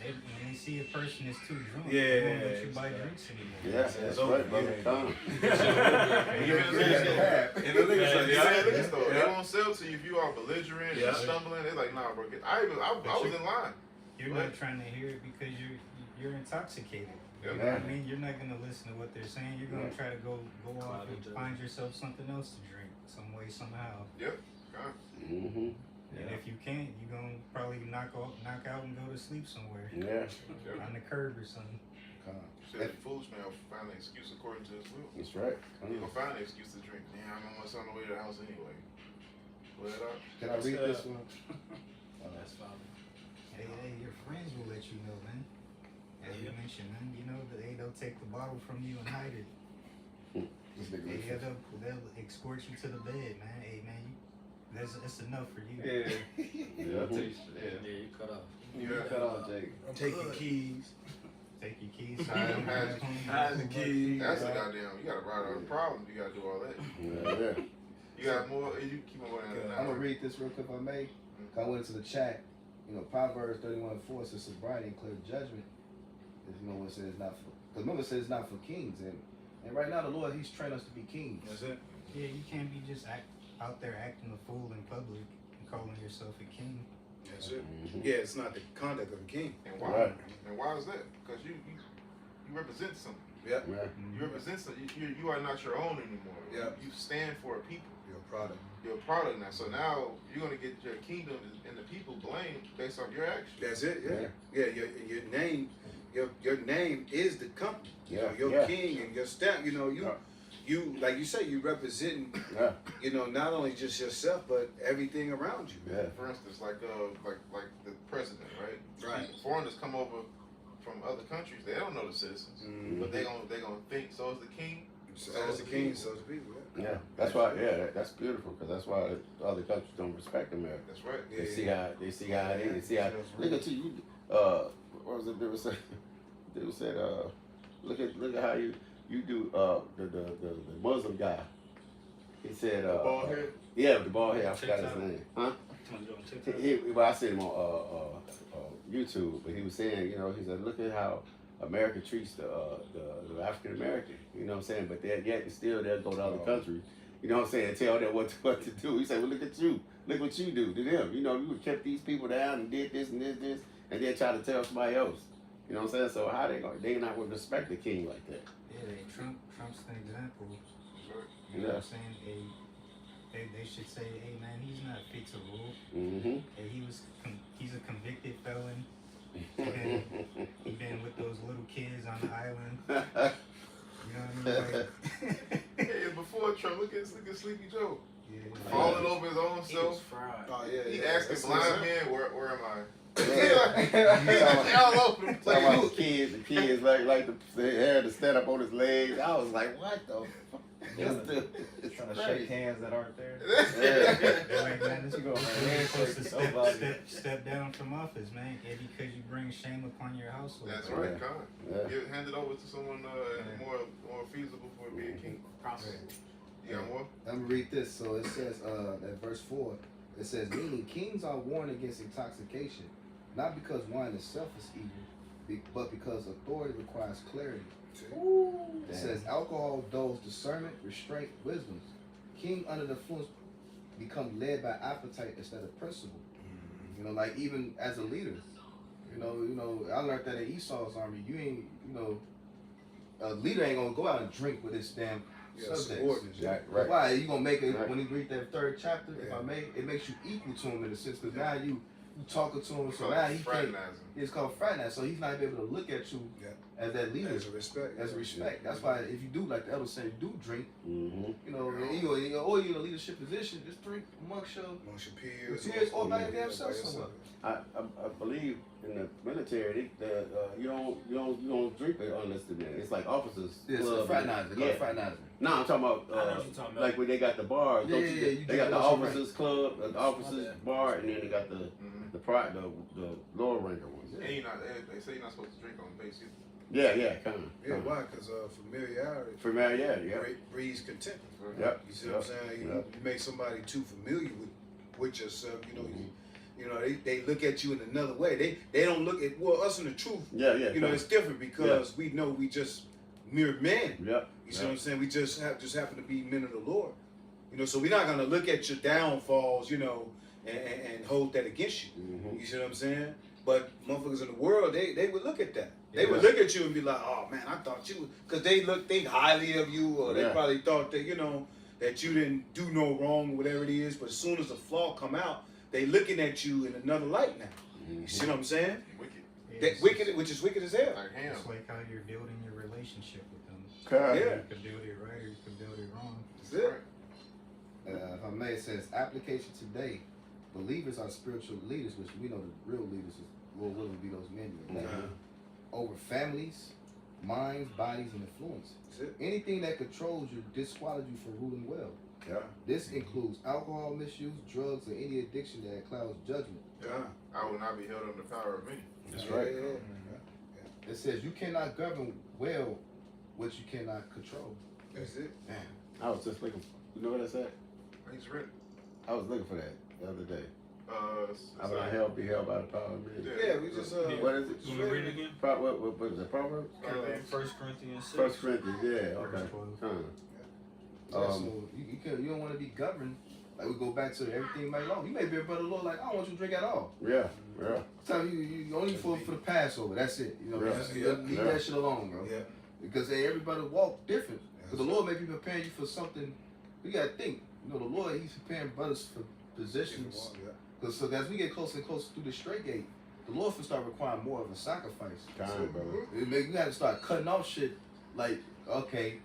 When they see a person is too drunk, they won't let you buy drinks anymore. Yeah, that's right, brother. Come. And the niggas like, Yeah. liquor store. They Yeah. won't sell to you if you are belligerent Yeah. and stumbling. They're like, nah, bro. I was in line. You're not trying to hear it because you're intoxicated. Yeah. You know what I mean? You're not gonna listen to what they're saying. You're gonna try to go off and find yourself something else to drink some way, somehow. Mm-hmm. And if you can't, you're gonna probably knock out and go to sleep somewhere Yeah, on the curb or something. Said the foolish man will find an excuse according to his will. that's right. He gonna find an excuse to drink. Damn, I'm almost on the way to the house anyway. Pull it up. Can I read this one? That's fine. Hey, your friends will let you know, man. As you mentioned, man, they'll take the bottle from you and hide it. This nigga Hey, was- they'll escort you to the bed, man. Hey, man, that's enough for you. Yeah. Yeah. You cut off. You cut off, Jake. Take your keys. Take your keys. Hide the keys. That's a goddamn. You gotta ride out the problem. You gotta do all that. Yeah. You got more. You keep on going. I'm gonna read this real quick if I may. I went into the chat. Proverbs 31:4 says sobriety and clear judgment. When it says it's not for, because remember it says it's not for kings, and right now the Lord He's trained us to be kings. That's it. Yeah, you can't be just out there acting a fool in public and calling yourself a king. That's it. Mm-hmm. Yeah, it's not the conduct of a king. And why? Right. And why is that? Because you represent something. Yeah. Yeah. You represent something. You are not your own anymore. Yeah. You stand for a people. You're a product. You're a product now. So now you're gonna get your kingdom and the people blamed based off your actions. That's it. Yeah. Yeah. Your name. Your name is the company. Yeah. Your Yeah. king and your stamp. You like you say, you representing. Yeah. Not only just yourself, but everything around you. Yeah. For instance, like the president, right? Right. Foreigners come over from other countries. They don't know the citizens, Mhm. but they gonna think so is the king. So as the king, so is the people. Yeah. That's why. Yeah. That's beautiful because that's why other countries don't respect America. That's right. They see how it is. They see how. Look at you. What was it? They said. Look at how you do. The Muslim guy. He said. Bald head. Yeah, the bald head. I forgot his name. Huh? Well, I seen him on YouTube, but he was saying, he said, look at how America treats the African American. You know what I'm saying? But yet still they'll go to other countries. You know what I'm saying? Tell them what to do. He said, well, look at you. Look what you do to them. You kept these people down and did this and this, and then try to tell somebody else. You know what I'm saying? So how they not going to respect the king like that? Yeah, Trump's an example. That's right. You know what I'm saying? They should say, hey man, he's not fit to rule. Mm-hmm. Hey, he's a convicted felon. He been with those You know what I mean? Like, Yeah, before Trump, look at Sleepy Joe. yeah, Falling over his own He was self. fried. Oh yeah. He yeah. asking That's blind it. men, where am I? Yeah. All over the Talking about place. the kids like the hair to stand up on his legs. I was like, what the fuck? This dude is Trying to crazy. shake hands that aren't there. Yeah. they're like, man, this You go, you're man, supposed to shake nobody. step down from office, man. Yeah, because you bring shame upon your household. That's bro. right, Con. Yeah. Get handed over to someone more feasible for being king. Prophet. You got more? Let me read this. So it says, at verse 4, it says, meaning kings are warned against intoxication, not because wine itself is evil, but because authority requires clarity. It says, alcohol dulls discernment, restraint, wisdom. King under the influence become led by appetite instead of principle. You know, like even as a leader, you know, I learned that in Esau's army, a leader ain't gonna go out and drink with his damn Yeah, subjects. subordinates. Right. Why? You gonna make it Right. when you read that third chapter? If Yeah. I may, it makes you equal to him in a sense because now you talking to him, so Called now he can't. fraternizing. It's called fraternizing, so he's not able to look at you Yeah. as that leader, As a respect. as a respect. That's why if you do, like the elder said, you do drink. Mm-hmm. You know, or you're in a leadership position, just drink amongst your. Amongst your peers. Your peers or by your damn by self yourself. somewhere. I believe in the military you don't drink it unless the it's like officers. It's club. fraternizing. Yeah. Fraternizing. No, I'm talking about I know what you're talking about. like when they got the bars. Yeah, don't yeah, you, yeah, you they got the drink unless you officers club, the officers bad. bar, and then they got the Mhm. the lower ranker ones. And you're not, they say you're not supposed to drink on base either. Yeah, kind of. Yeah, why? Because familiarity Familiarity, yeah. breeds contempt. Yep. You see what I'm saying? You, Yep. you make somebody too familiar with yourself. You know, they look at you in another way. They don't look at us in the truth. Yeah. You know, it's different because we know we just mere men. Yep. You see what I'm saying? We just happen to be men of the Lord. You know, so we're not gonna look at your downfalls, you know, and hold that against you. Mm-hmm. You see what I'm saying? But motherfuckers in the world, they would look at that. They would Yeah. look at you and be like, "Oh man, I thought you," because they think highly of you, or they Yeah. probably thought that that you didn't do no wrong, or whatever it is. But as soon as the flaw come out, they looking at you in another light now. You see what I'm saying? Wicked. Yeah, That it's wicked, which is wicked as hell. Like ham. It's like how you're building your relationship with them. Okay. Yeah. You could build it right or you could build it wrong. That's it. If I may, it says application today. Believers are spiritual leaders, which we know the real leaders is Lord willing to be those men over families, minds, bodies, and influence. That's it. Anything that controls you disqualifies you from ruling well. Yeah. This includes alcohol misuse, drugs, or any addiction that clouds judgment. Yeah. I will not be held under the power of many. That's Yeah, right. yeah, yeah. It says you cannot govern well what you cannot control. That's it. I was just looking. You know what I said? He's ready. I was looking for that the other day. I will it's, not be held by the power of men. Yeah, we just What is it? You want to read it again? What is it? Proverbs? 1 Corinthians 6. First Corinthians. Yeah. Okay. Verse 12. So you don't want to be governed. Like we go back to everything made law. You may be a brother Lord like I don't want you to drink at all. Yeah. Yeah. Tell you only for the Passover. That's it. You know, Yeah. just Yeah. leave Yeah. that shit alone, bro. Yeah. Because everybody walk different. Because the Lord may be preparing you for something. You gotta think. You know, the Lord, He's preparing brothers for positions. Because so as we get closer and closer through the straight gate, the Lord will start requiring more of a sacrifice. Time, brother. We got to start cutting off shit. Like, okay,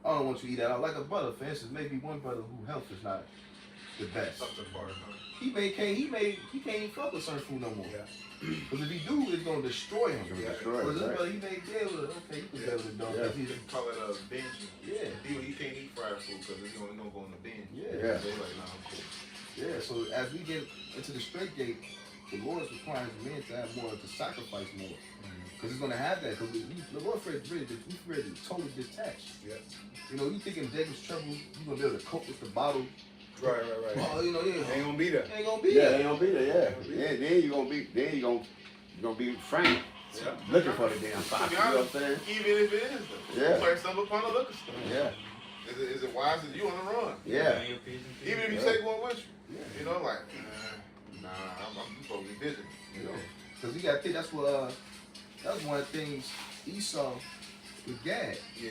I don't want you to eat that out. Like a brother, for instance, maybe one brother who health is not the best. up to the bar. He can't even fuck with certain food no more. Yeah. Because if he do, it's gonna destroy him. Yeah. Destroy But it, this right? brother, he may be able to. Okay, you can be able to dog. Yeah. If he's- You call it a binge. Yeah. You can't eat fried food because it's gonna go on the binge. Yeah. Yeah. They like, nah, I'm cool. Yeah, so as we get into the straight gate, the Lord is requiring men to have more to sacrifice more. Because it's going to have that. Because the Lord is ready to totally detach. Yeah. You know, you thinking Jacob's trouble, you're going to be able to cope with the bottle. Right. Oh, you know, yeah. Ain't gonna be there. Ain't going to be Yeah, there. they gonna be there. Yeah. Yeah. Then you gonna be frank, Yeah. looking for the damn fox. You know what I'm saying? Even if it is, though. Yeah. You might stumble upon a liquor store. Yeah. Is it wise that you on the run? Yeah. Even if you Yeah. take one with you. You know, like, nah, I'm supposed to be vigilant. You know? Because you got to think that's what, that was one of the things Esau with Gad. Yeah.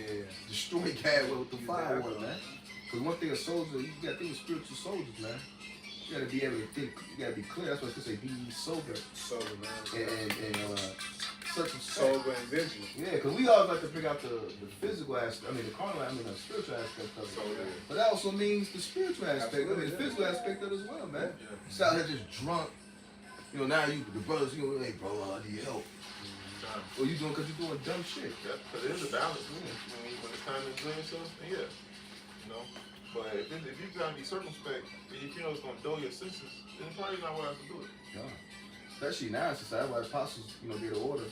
Destroy Gad with the Use fire the water, alcohol. man. Because one thing a soldier, you got to think of spiritual soldiers, man. You got to be able to think, you got to be clear. That's why I say be ye sober Sober, man. and such and such. Sober but eventually. Yeah, because we always like to bring out the physical aspect, the carnal, the spiritual aspect of it. So, yeah. But that also means the spiritual aspect, Absolutely, the yeah. physical aspect of it as well, man. Yeah. You sit out here just drunk. Now the brothers, hey, bro, I need help. Or you doing because you're doing dumb shit. Yeah, because it is a balance. When it's time to enjoy yourself, then yeah. But if you gotta be circumspect, and if you know it's gonna dull your senses, then it's probably not wise to do it. No. Especially now, since that's why apostles, get an order.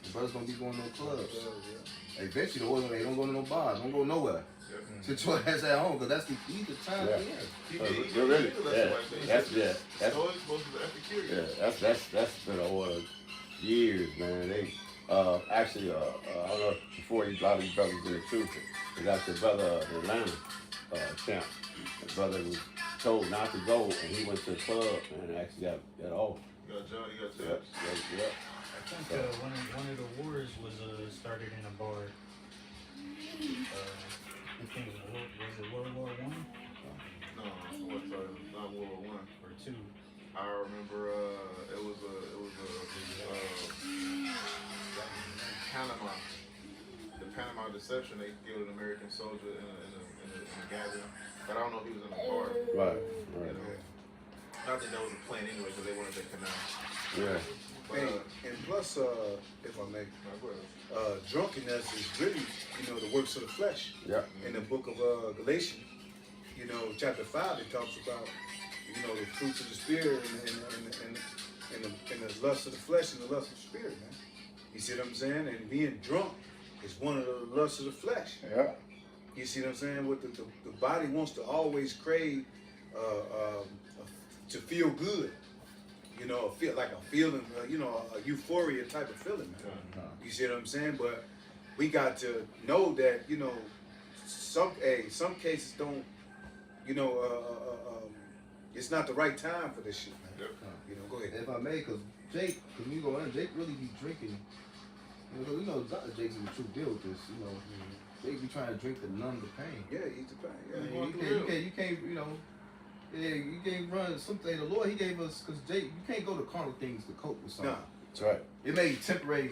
The brothers don't be going to no clubs. Eventually, the order, they don't go to no bars, don't go nowhere. Yeah. Sit your ass at home, because that's the time Yeah. to end. Really? That's Stoics, most of the Epicureans. that's been an order years, man. They actually I don't know before a lot of these brothers in the truth. Because that's the brother Atlanta champ. The brother was told not to go, and he went to the club and actually got off. You got John, you got Yep, Tibbs. yep. I think one of the wars was started in a bar. I think was it World War One No, not World War One. or two? I remember it was Panama. The Panama Deception. They killed an American soldier in a gathering, but I don't know if he was in the bar. Right. Not that that was a plan anyway, because they wanted that canal. Yeah. But, And plus, if I may, go ahead. drunkenness is really, the works of the flesh. Yeah. In the book of Galatians, chapter 5, it talks about, the fruits of the spirit and the lust of the flesh and the lust of the spirit, man. You see what I'm saying? And being drunk is one of the lusts of the flesh. Yeah. You see what I'm saying? What the body wants to always crave to feel good. Feel like a feeling, a euphoria type of feeling, man. You see what I'm saying? But we got to know that, some cases don't, it's not the right time for this shit, man. Yep. Go ahead. If I may, because Jake, because we go in, Jake really be drinking. Jake's in the true deal with this. Jake be trying to drink to numb the pain. Yeah, eat the pain. Yeah. You can't, you can't run something. The Lord, He gave us, because Jake, you can't go to carnal things to cope with something. Nah. That's right. It may temporary,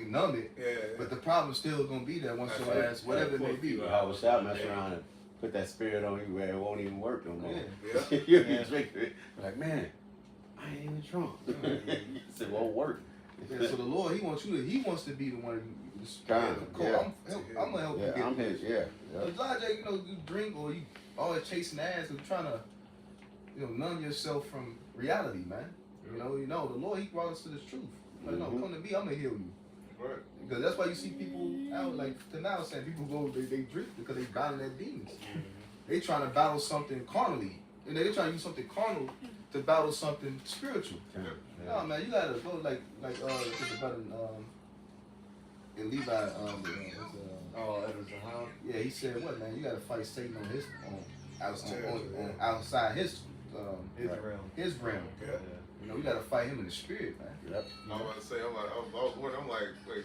numb it, Yeah. but the problem's still gonna be there once your ass, whatever it may be. I was shot mess around and put that spirit on you where it won't even work no more. Yeah. You'll be drinking it. Like, man, I ain't even drunk. He said, it won't work. Yeah, so the Lord, He wants to be the one. Kinda, yeah. I'm gonna help you Yeah, get I'm through his, this. yeah. It's like, you drink or you always chasing ass and trying to, numb yourself from reality, man. The Lord, He brought us to this truth. Like, no, come to me, I'm gonna heal you. Right. Because that's why you see people out, like to now saying people go, they drink because they battling their demons. They trying to battle something carnally. They trying to use something carnal to battle something spiritual. No, man, you gotta go like just about in Levi, yeah, he said, what, man, you gotta fight Satan on his outside his realm. Yeah. You gotta fight him in the spirit, man. Yep. I was about to say, I'm like, wait,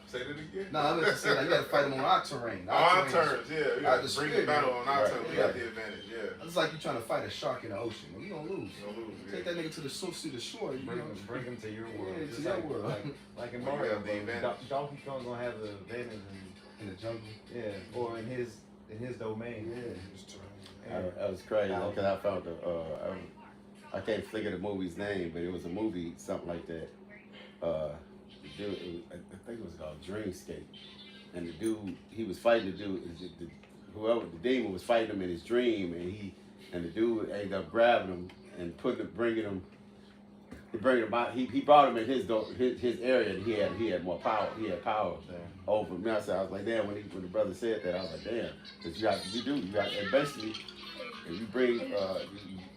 say that again? No, I was just saying, like, you gotta fight him on our terrain. Our turns, yeah. We got the to bring spirit, the battle on our right, turn. We yeah. got the advantage, yeah. It's like you trying to fight a shark in the ocean. You gonna lose. You gonna lose, Take yeah. that nigga to the shore. Bring him to your world. Yeah, Just to your like, world. Like in Well, you Mario, have the advantage. Donkey Kong gonna have the advantage In the jungle. or in his domain. Yeah. That was crazy because I found I can't think of the movie's name, but it was a movie, something like that. The dude, I think it was called Dreamscape. And the dude, he was fighting the dude, whoever, the demon was fighting him in his dream, and the dude ended up grabbing him and bringing him out. He brought him in his area, and he had more power. He had power over me. I was like, damn. When the brother said that, I was like, damn. Because and basically, if you bring,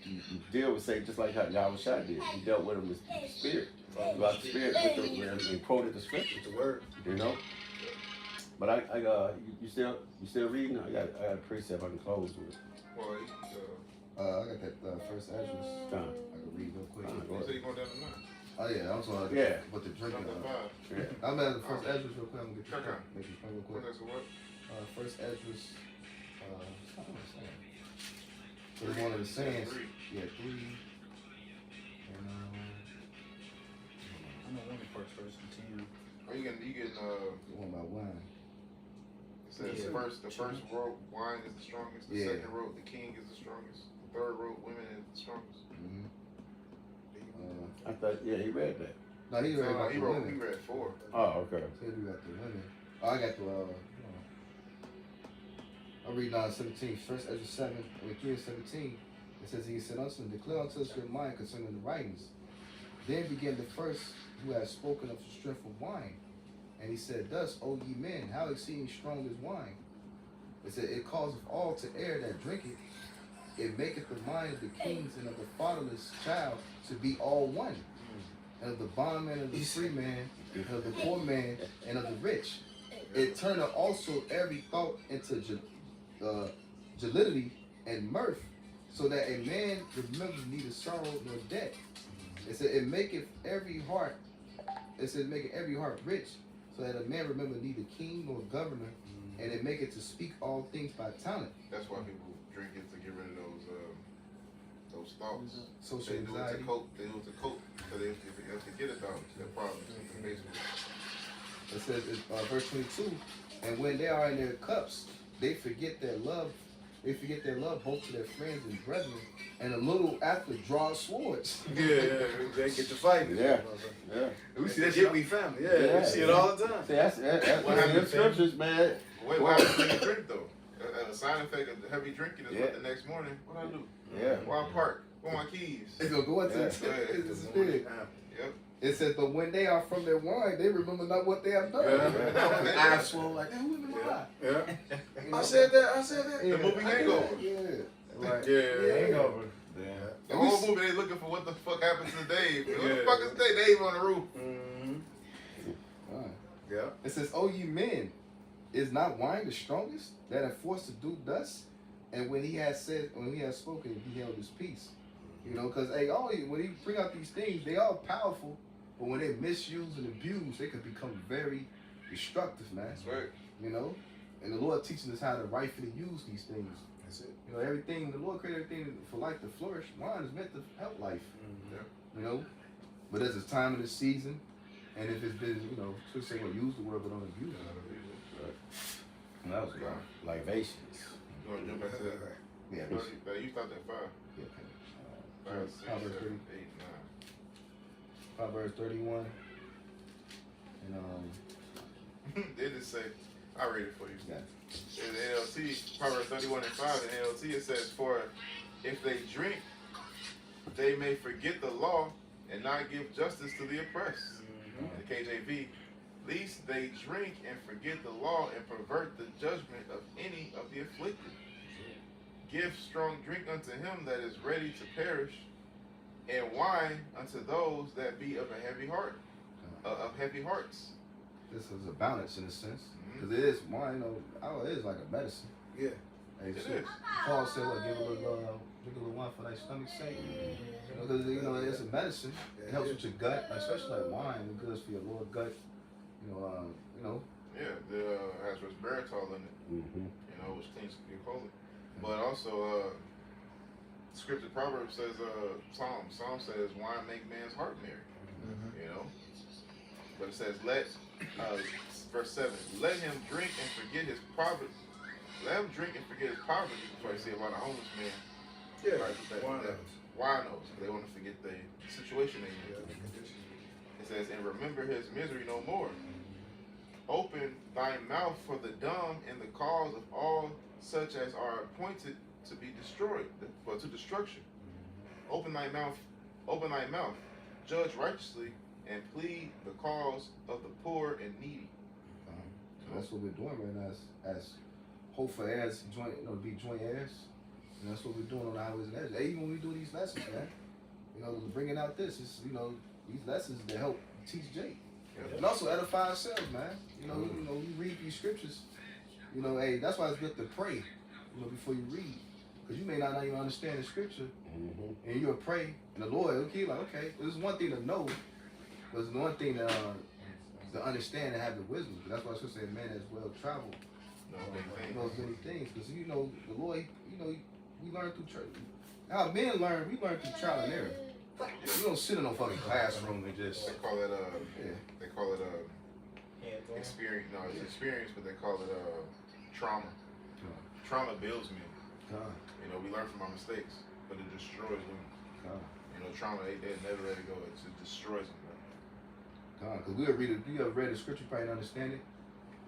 you deal with Satan just like how Yahweh Shai did. He dealt with him with the spirit, about the spirit, and quoted the scripture. The word. But you still reading? I got a precept I can close with. Well, I got that first address. I can read real quick. you say you going down to 9. Oh yeah, I'm sorry. Yeah. But the drinking. Down to 5. Yeah. I'm at the first address real quick. I'm gonna get Okay. make you real What quick. next what? First address. So it's one of the sayings. 3. Yeah, 3. And I'm at 1 first verse and 10. Oh, you getting One by one. it says Yeah. the first row wine is the strongest, the Yeah. second row the king is the strongest, the third row women is the strongest. Mm-hmm. I thought, yeah, he read that. No, he read No, about he the wrote women. he read 4. Oh, okay. He got the women. Oh, I got the. I'll read 17. First Ezra 7, 3 and 17. It says, he said unto them, declare unto us your mind concerning the writings. Then began the first who had spoken of the strength of wine. And he said, thus, O ye men, how exceeding strong is wine. It said, it causeth all to err that drink it. It maketh the mind of the kings and of the fatherless child to be all one. And of the bondman and the free man, and of the poor man and of the rich. It turneth also every thought into jollity and mirth, so that a man remembers neither sorrow nor debt. It said it maketh every heart. It said make every heart rich, so that a man remember neither king nor governor, and it maketh to speak all things by talent. That's why people drink it to get rid of those thoughts. Social They do it anxiety. to cope. They do it to cope. So they have to get it out. Their problems. Basically. It says verse 22, and when they are in their cups, they forget their love. They forget their love both to their friends and brethren, and a little after draw swords. Yeah, they get to fighting. Yeah. Yeah. We see that shit. We family. Yeah, we see it all the time. See, that's What one of happened, the scriptures, man. Wait, what happens when you drink though? A side effect of heavy drinking is Yeah. what the next morning. What I do? Yeah. Where I park? Where my keys? It's gonna go into Yeah. the spirit. Yep. It says, but when they are from their wine, they remember not what they have done. Yeah. The eyes swollen like, who am I? Yeah. You know? I said that. The movie Hangover. Yeah. Like, Yeah. Hangover. The whole movie they looking for what the fuck happened to Dave. What the Yeah. fuck is Dave? Dave on the roof. Mm-hmm. Fine. Yeah. It says, "O ye men, is not wine the strongest that are forced to do thus?" And when he had spoken, he held his peace. You know, because when he bring out these things, they are powerful, but when they misuse and abuse, they can become very destructive, man. That's right. You know, and the Lord teaching us how to rightfully use these things. That's it. You know, everything the Lord created everything for life to flourish. Wine is meant to help life. You know, but there's a time and a season, and if it's been, you know, to say well, use the word, but don't abuse it. That was good. Libations. You want to jump back to that? Yeah, You stopped at 5. okay. 5, 6, 7, Proverbs 8, 30. 9. Proverbs 31. And They just say, I'll read it for you. Yeah. In the NLT, Proverbs 31 and 5, in NLT it says, for if they drink, they may forget the law and not give justice to the oppressed. In the KJV, least they drink and forget the law and pervert the judgment of any of the afflicted. Give strong drink unto him that is ready to perish, and wine unto those that be of a heavy heart, of heavy hearts. this is a balance in a sense, because it is wine. You know, it is like a medicine. Yeah. Hey, It so is. Paul said, "What? Drink a little wine for thy stomach's sake." Because you know it's a medicine. It helps with your gut, especially like wine. It's good for your lower gut. You know. Yeah, the has resveratrol in it. Mm-hmm. You know, which cleans your colon. But also, scripture Proverbs says, Psalm says, wine make man's heart merry. You know? But it says, verse 7, let him drink and forget his poverty. Let him drink and forget his poverty. That's why you see a lot of homeless men. Yeah. Right, winos. They want to forget the situation they're in. It says, and remember his misery no more. Open thy mouth for the dumb and the cause of all such as are appointed to be destroyed, or to destruction. Open thy mouth, judge righteously, and plead the cause of the poor and needy. So that's what we're doing right now as hope for heirs, be joint heirs. And that's what we're doing on the highways and edges. Hey, even when we do these lessons, man, you know, bringing out this, is, you know, these lessons that help teach Jake. Yeah. And also edify ourselves, man. You know, you read these scriptures. You know, hey, that's why it's good to pray, you know, before you read. Because you may not even understand the scripture. Mm-hmm. And you'll pray, and the Lord will keep like, okay, there's one thing to know, but there's one thing to understand and have the wisdom. That's why I should say, man, that's well traveled. Knows many things. Because, you know, the Lord, you know, we learn through church. How men learn, we learn through trial and error. We don't sit in no fucking classroom and just. They call it, Yeah. they call it experience. No, it's experience, but they call it trauma. Trauma builds men. God, You know, we learn from our mistakes, but it destroys them. God, You know, trauma, they never let it go. It destroys them. God. Because we you ever read the scripture, probably didn't understand it.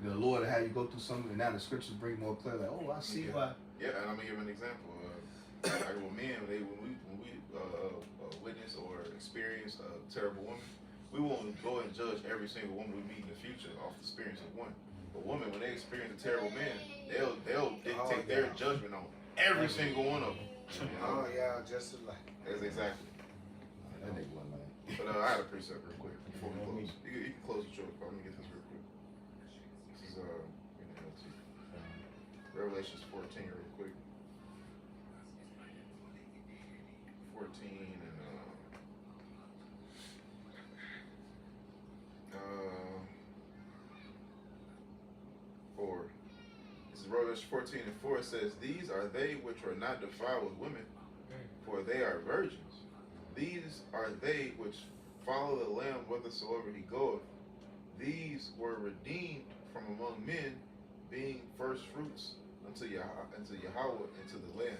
You know, the Lord will have you go through something, and now the scriptures bring more clarity. Like, oh, I see why. Yeah, and I'm gonna give an example. Like with men, when we witness or experience a terrible woman, we won't go and judge every single woman we meet in the future off the experience of one. But women, when they experience a terrible man, they'll dictate their judgment on every single one of them. You know? Oh yeah, just like. That's exactly. That nigga one man. But I had a precept real quick before we close. You can close the show. Let me get this real quick. This is Revelations 14 real quick. 14 and 4. This is Revelation 14 and 4. It says, "These are they which are not defiled with women, for they are virgins. These are they which follow the Lamb whithersoever he goeth. These were redeemed from among men, being first fruits unto Yahweh and to the Lamb.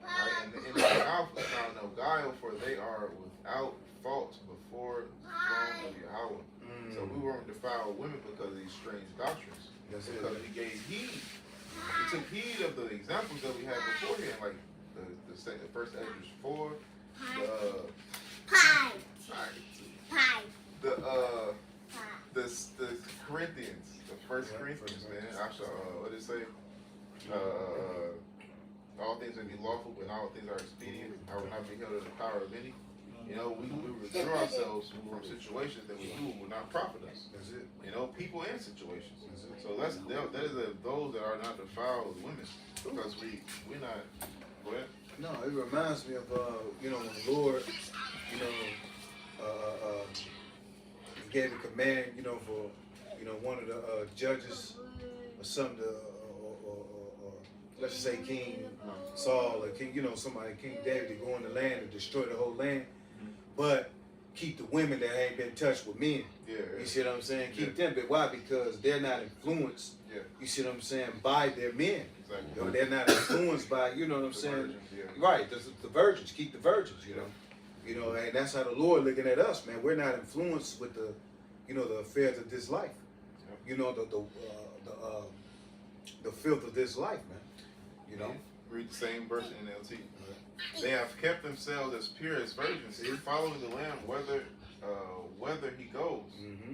Right? And in their mouth is found no guile, for they are without fault before the throne of Yahweh." So we weren't defiled with women because of these strange doctrines. That's it. Because we gave heed. We took heed of the examples that we had beforehand, like the first Ezra 4, the Corinthians, the first Corinthians, man. What did it say? All things may be lawful, but not all things are expedient. I will not be held in the power of any. You know, we withdraw ourselves from situations that we knew would not profit us. That's it. You know, people and situations. So that is those that are not defiled with women, because we're not. Go ahead. No, it reminds me of you know, when the Lord, you know, gave a command, you know, for, you know, one of the judges or something, or let's just say King Saul or King, you know, somebody, King David, to go in the land and destroy the whole land, but keep the women that ain't been touched with men. Yeah. You see what I'm saying? Keep them, but why? Because they're not influenced. Yeah. You see what I'm saying? By their men. Exactly. You know, they're not influenced by, you know what I'm The saying? virgins, yeah. Right, the virgins, keep the virgins, you know. You know, and that's how the Lord looking at us, man. We're not influenced with the, you know, the affairs of this life. Yep. You know, the filth of this life, man. You know. Read the same verse in NLT. They have kept themselves as pure as virgins, following the Lamb whether he goes. Mm-hmm.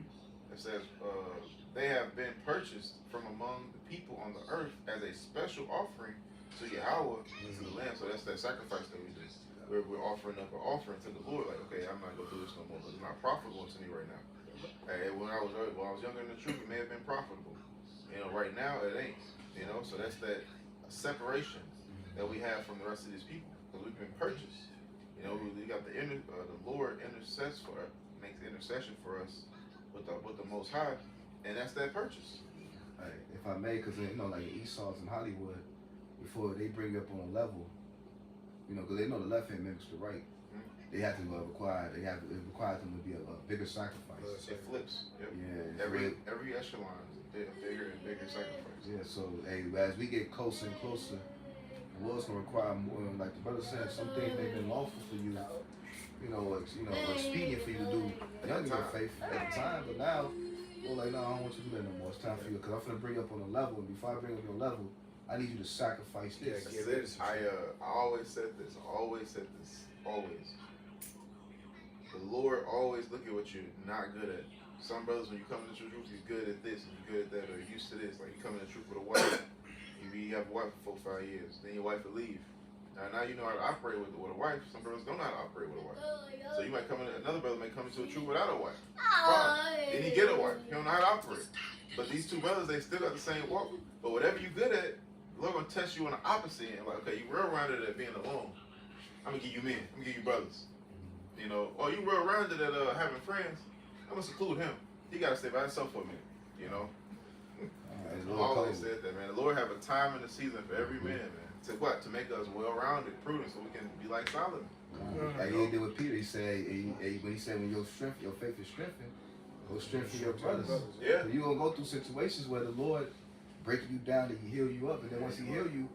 It says they have been purchased from among the people on the earth as a special offering to Yahweh, to the Lamb. So that's that sacrifice that we do. We're offering up an offering to the Lord. Like, okay, I'm not gonna do this no more because it's not profitable to me right now. Hey, when I was younger in the truth, it may have been profitable. You know, right now it ain't. You know, so that's that separation that we have from the rest of these people because we've been purchased. You know, we got the Lord makes the intercession for us with the Most High, and that's that purchase. Hey, if I may, because you know, like Esau's in Hollywood, before they bring up on a level, you know, because they know the left hand mimics the right. They have to it requires them to be a bigger sacrifice. It flips. Yep. Yeah. Every echelon is a bigger and bigger sacrifice. Yeah. So hey, as we get closer and closer, the Lord's gonna require more. Like the brother said, some things they've been lawful for you, expedient for you to do young in your faith at the time, but now we're like, no, I don't want you to do that no more. It's time for you, because I'm gonna bring you up on a level, and before I bring up your level, I need you to sacrifice this. Yeah, this. I always said this. Always. The Lord always look at what you're not good at. Some brothers, when you come into the truth, you're good at this, and you're good at that, or you're used to this. Like you come in the truth with a wife, you have a wife for 4 or 5 years, then your wife will leave. Now you know how to operate with a wife. Some brothers don't know how to operate with a wife. So you might another brother may come into a truth without a wife. Fine. Then he get a wife. He don't know how to operate. But these two brothers, they still got the same walk. But whatever you good at, the Lord gonna test you on the opposite end. Like, okay, you real rounded at being alone. I'm gonna give you men. I'm gonna give you brothers. You know, or you real rounded at having friends. I'm gonna seclude him. He gotta stay by himself for a minute. You know. I always said that, man. The Lord have a time and a season for every man, man. To what? To make us well-rounded, prudent, so we can be like Solomon. Like he did with Peter. He said, when your faith is strengthened, Go strengthen your brothers. Yeah. You gonna go through situations where the Lord breaking you down and He heal you up, and then once He heal you,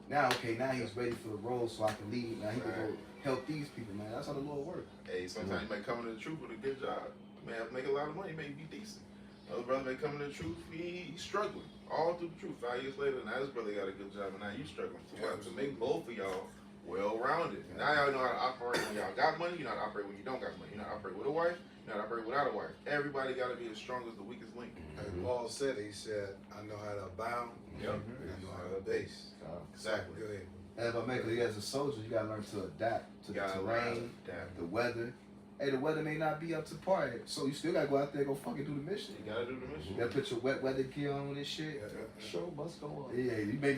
now He's ready for the role, so I can lead. Now He can go help these people, man. That's how the Lord works. Hey, sometimes you may come into the truth with a good job. You may have to make a lot of money. You may be decent. Another brother may come into the truth. He's struggling all through the truth. 5 years later, now his brother got a good job, and now you struggling. So what? To make both of y'all well-rounded. Now y'all know how to operate when y'all got money. You know how to operate when you don't got money. You know how to operate with a wife. You know how to operate without a wife. Everybody got to be as strong as the weakest link. And Paul said it. He said, "I know how to abound. Yep. And I know how to abase." Exactly. Go ahead. And but man, 'cause as a soldier, you gotta learn to adapt to the terrain, the weather. Hey, the weather may not be up to par, so you still gotta go out there and go fucking do the mission. You gotta do the mission. You gotta put your wet weather gear on and shit. Show must go on. Yeah, you may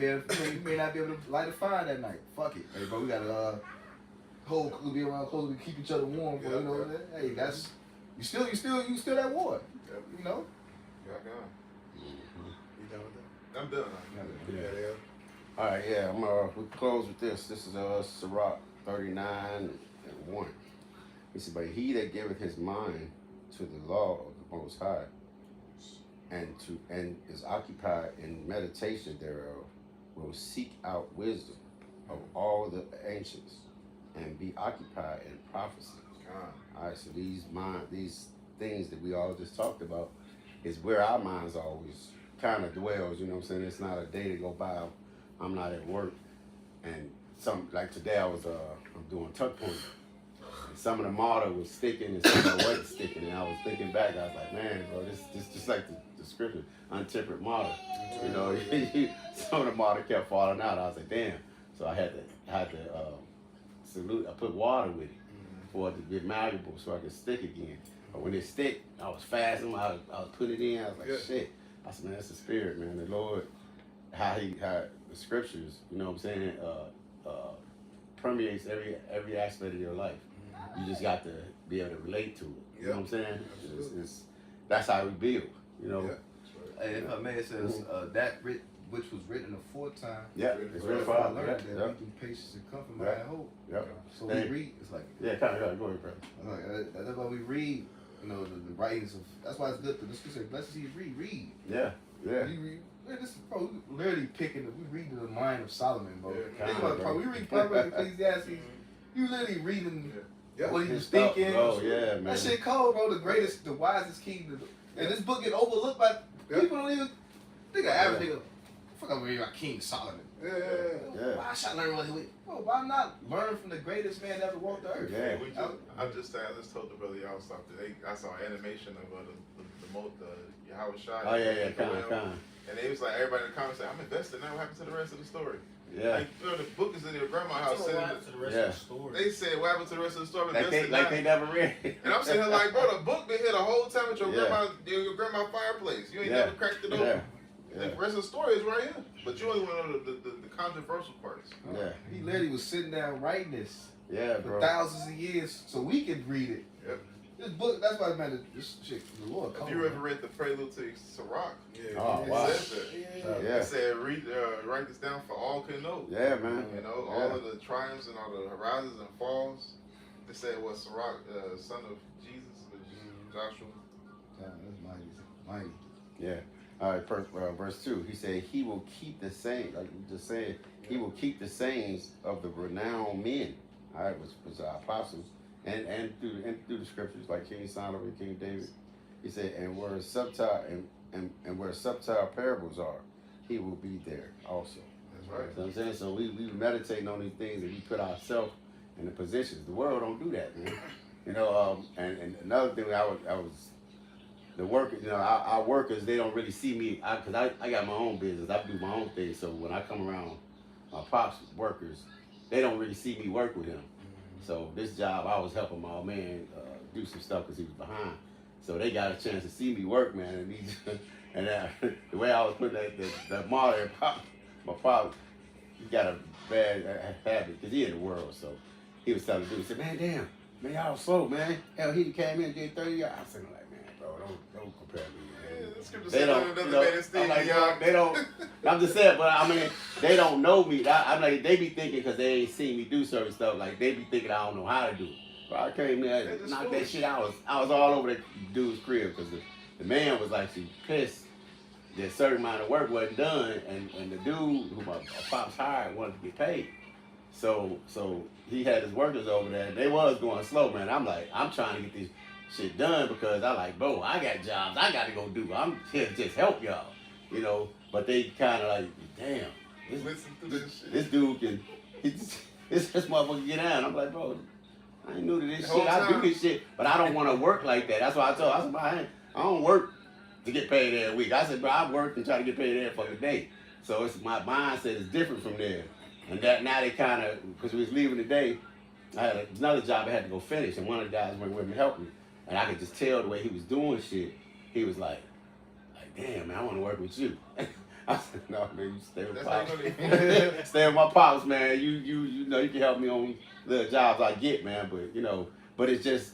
not be able to light a fire that night. Fuck it. Hey, bro, we gotta be around close. We keep each other warm. But, you know, hey, that's you still at war. Yep. You know. Y'all gone. You done with that? I'm done. Yeah. All right, yeah, we close with this. This is Sirach 39:1. He said, "But he that giveth his mind to the law of the Most High, and is occupied in meditation thereof, will seek out wisdom of all the ancients, and be occupied in prophecy." All right, so these things that we all just talked about is where our minds always kind of dwells. You know what I'm saying? It's not a day to go by. I'm not at work, and like today I'm doing tuck pointing. And some of the mortar was sticking, and some of it wasn't sticking. And I was thinking back, I was like, man, bro, this just like the scripture, untempered mortar. You know, some of the mortar kept falling out. I was like, damn. So I had to salute. I put water with it for it to get malleable, so I could stick again. But when it stick, I was fasting. I was putting it in. I was like, shit. I said, man, that's the spirit, man. The Lord, how the scriptures, you know what I'm saying, permeates every aspect of your life. You just got to be able to relate to it. You know what I'm saying? That's how we build, you know? Hey, if I may, it says which was written aforetime. Yeah, it's really I far. learned that we through patience and comfort by that hope. Yep. So we read. It's like Go ahead, brother. that's why we read. You know the writings of. That's why it's good to. The scripture says, "Blessed is he read." Yeah. You read. This bro, we literally picking. We reading the mind of Solomon, bro. Yeah, Think about it, bro. We read Proverbs, Ecclesiastes. You literally reading Yeah. what he was His stuff, thinking. bro, yeah, man. That shit cold, bro. The wisest king. And this book get overlooked by people. Don't even think of average nigga. Fuck, I'm reading about King Solomon. Yeah. Why should I learn what he? Bro, why not learn from the greatest man that ever walked the earth? Yeah. I just told the brother y'all stopped today. I saw animation of the Yahweh Shai. Oh yeah, kind. And they was like, everybody in the comments said, "I'm invested now. What happened to the rest of the story?" Yeah. Like, you know, the book is in your grandma's house. What happened to the rest of the story? They said, "What happened to the rest of the story?" Like they never read it. And I'm sitting here like, bro, the book been here the whole time at your grandma fireplace. You ain't never cracked it open. The rest of the story is right here. But you only want to know the controversial parts. Yeah. He literally was sitting down writing this Yeah, for bro. thousands of years so we could read it. Yep. This book, that's why, man, this shit, the Lord If called you ever read the Prelude to Sirach, Oh, it wow. says that. Yeah. It said, write this down for all can know. Yeah, man. You know, all of the triumphs and all the rises and falls. They said it was Sirach, son of Jesus, Joshua. That's mighty. Yeah. All right, verse 2. He said, he will keep the same, like you just said, he will keep the sayings of the renowned men, all right, which was our apostles, and through the scriptures, like King Solomon, King David. He said, and where subtile and where subtile parables are, he will be there also. That's right. You know what I'm saying? So we meditating on these things and we put ourselves in the positions. The world don't do that, man. You know, and another thing I was the workers, you know, our workers, they don't really see me, because I got my own business. I do my own thing. So when I come around my pops workers, they don't really see me work with him. So this job, I was helping my old man do some stuff because he was behind. So they got a chance to see me work, man. And the way I was putting that model, my pop, he got a bad habit because he in the world. So he was telling the dude, he said, man, y'all slow, man. Hell, he came in and did 30 yards. I said, like, man, bro, don't compare me. They don't, you know, I'm like, they don't. I'm just saying, but I mean, they don't know me. I'm like, they be thinking because they ain't seen me do certain stuff. Like they be thinking I don't know how to do it. But I came there, knocked that shit out. I was all over that dude's crib because the man was like, she pissed that a certain amount of work wasn't done, and the dude who my pops hired wanted to get paid. So he had his workers over there. They was going slow, man. I'm like, I'm trying to get this shit done because I like, bro, I got jobs I got to go do. I'm here to just help y'all, you know. But they kind of like, damn, this dude can, this motherfucker get down. I'm like, bro, I ain't new to this shit. I do this shit, but I don't want to work like that. That's why I told. I said, I don't work to get paid every week. I said, bro, I work and try to get paid every fucking day. So it's my mindset is different from there. And that now they kind of, because we was leaving today, I had another job I had to go finish, and one of the guys went with me to help me. And I could just tell the way he was doing shit. He was like, damn, man, I want to work with you. I said, no, man, you stay with pops. Stay with my pops, man. You know, you can help me on the jobs I get, man. But, you know, but it's just,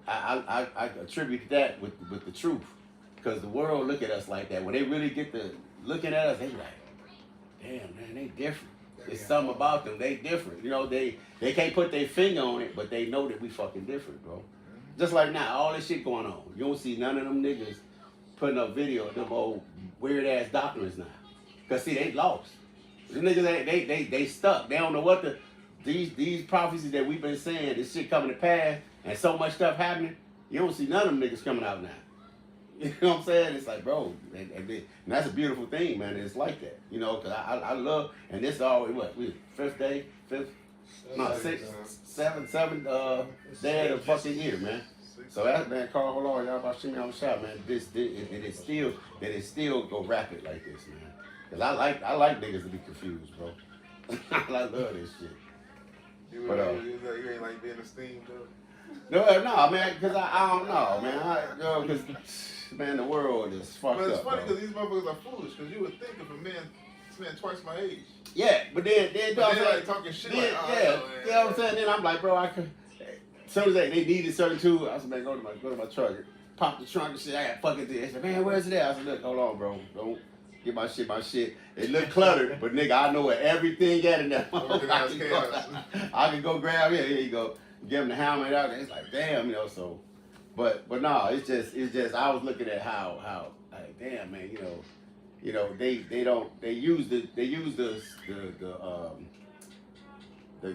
I attribute that with the truth. Because the world look at us like that. When they really get to looking at us, they like, damn, man, they different. There's something about them. They different. You know, they can't put their finger on it, but they know that we fucking different, bro. Just like now, all this shit going on. You don't see none of them niggas putting up video of them old weird ass doctrines now. Cause see, they lost. The niggas they stuck. They don't know what these prophecies that we've been saying, this shit coming to pass, and so much stuff happening. You don't see none of them niggas coming out now. You know what I'm saying? It's like, bro, and that's a beautiful thing, man. It's like that, you know, because I love, and this always, what, seventh day of the fucking year, man. So that, man, Carl, hold on, y'all about to shoot me on the shot, man. It's still go rapid like this, man. Because I like niggas to be confused, bro. I love this shit. You ain't like being esteemed, though? No, man, because I don't know, man. Because, man, the world is fucked up. But it's funny bro. because these motherfuckers are foolish. Because you would think if this man twice my age. Yeah, but then They're like talking shit then, like, oh, yeah, man. you know what I'm saying? Then I'm like, bro, I could. As soon as they needed certain tools, I said, man, go to my truck, pop the trunk and shit. I got fucking thing. They said, man, where's it at? I said, look, hold on, bro, don't get my shit. It look cluttered, but nigga, I know where everything at in there. I can go grab it. Here you go. Give them the helmet out. It's like, damn, you know. So, but no, it's just. I was looking at how like, damn, man, you know, they use the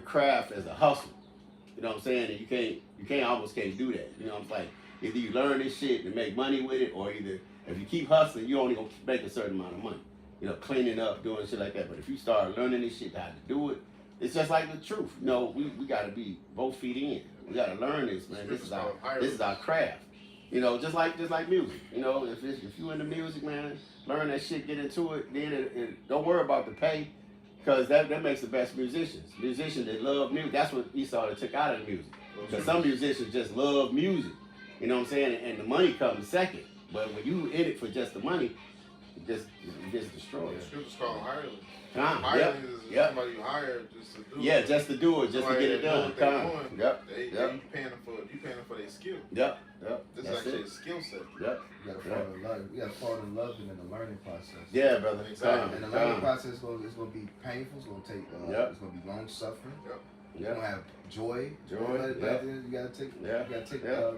craft as a hustle. You know what I'm saying? And you almost can't do that. You know what I'm saying? Either you learn this shit and make money with it, or either if you keep hustling, you only gonna make a certain amount of money. You know, cleaning up, doing shit like that. But if you start learning this shit, how to do it, it's just like the truth. You know, we gotta be both feet in. We gotta learn this, man. This is our craft. You know, just like music. You know, if you into music, man, learn that shit, get into it. Then don't worry about the pay, because that makes the best musicians. Musicians that love music. That's what Esau took out of the music. Because some musicians just love music. You know what I'm saying? And the money comes second. But when you in it for just the money, it gets destroyed. The scriptures call them hireling. Hireling is somebody you hire just to do it. Yeah, just to do it, just to get it done. You paying them for their skill. Yep. This is actually a skill set. Yep. You gotta fall in love and in the learning process. Yeah, brother. Exactly. And the learning process is gonna be painful. It's gonna take. It's gonna be long suffering. Yep. You're gonna have joy. Joy. You gotta take. Yeah. You gotta take. Yeah.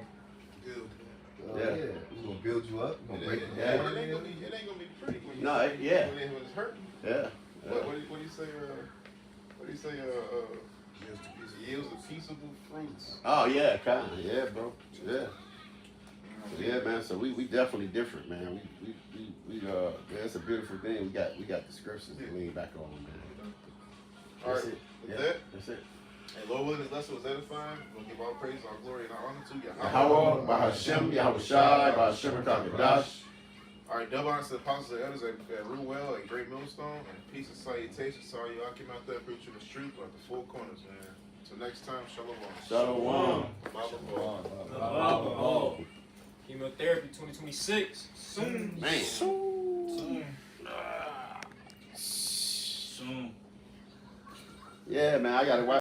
It's gonna build you up. It's gonna break you Yeah. down. But it ain't gonna be pretty when you No, when it's hurting. Yeah. What do you say? What do you say? Yields the peaceable fruits. Oh yeah, kind of. Yeah, bro. Yeah. Yeah, man. So we definitely different, man. We it's a beautiful thing. We got the scriptures to lean back on, man. All right. That's it. And Lord willing, this lesson was edifying. We'll give all praise, all glory, and all honor to Yahweh, Bahashem, Yahushai, Bahashem HaKadosh. All right, double honor to the apostles and elders at Ruwell and Great Millstone, and peace and salutations to all y'all came out there preaching the truth at the four corners, man. Till next time, shalom. Shalom. Baba. Chemotherapy 2026. Soon. Man. Soon. Yeah, man. I gotta watch.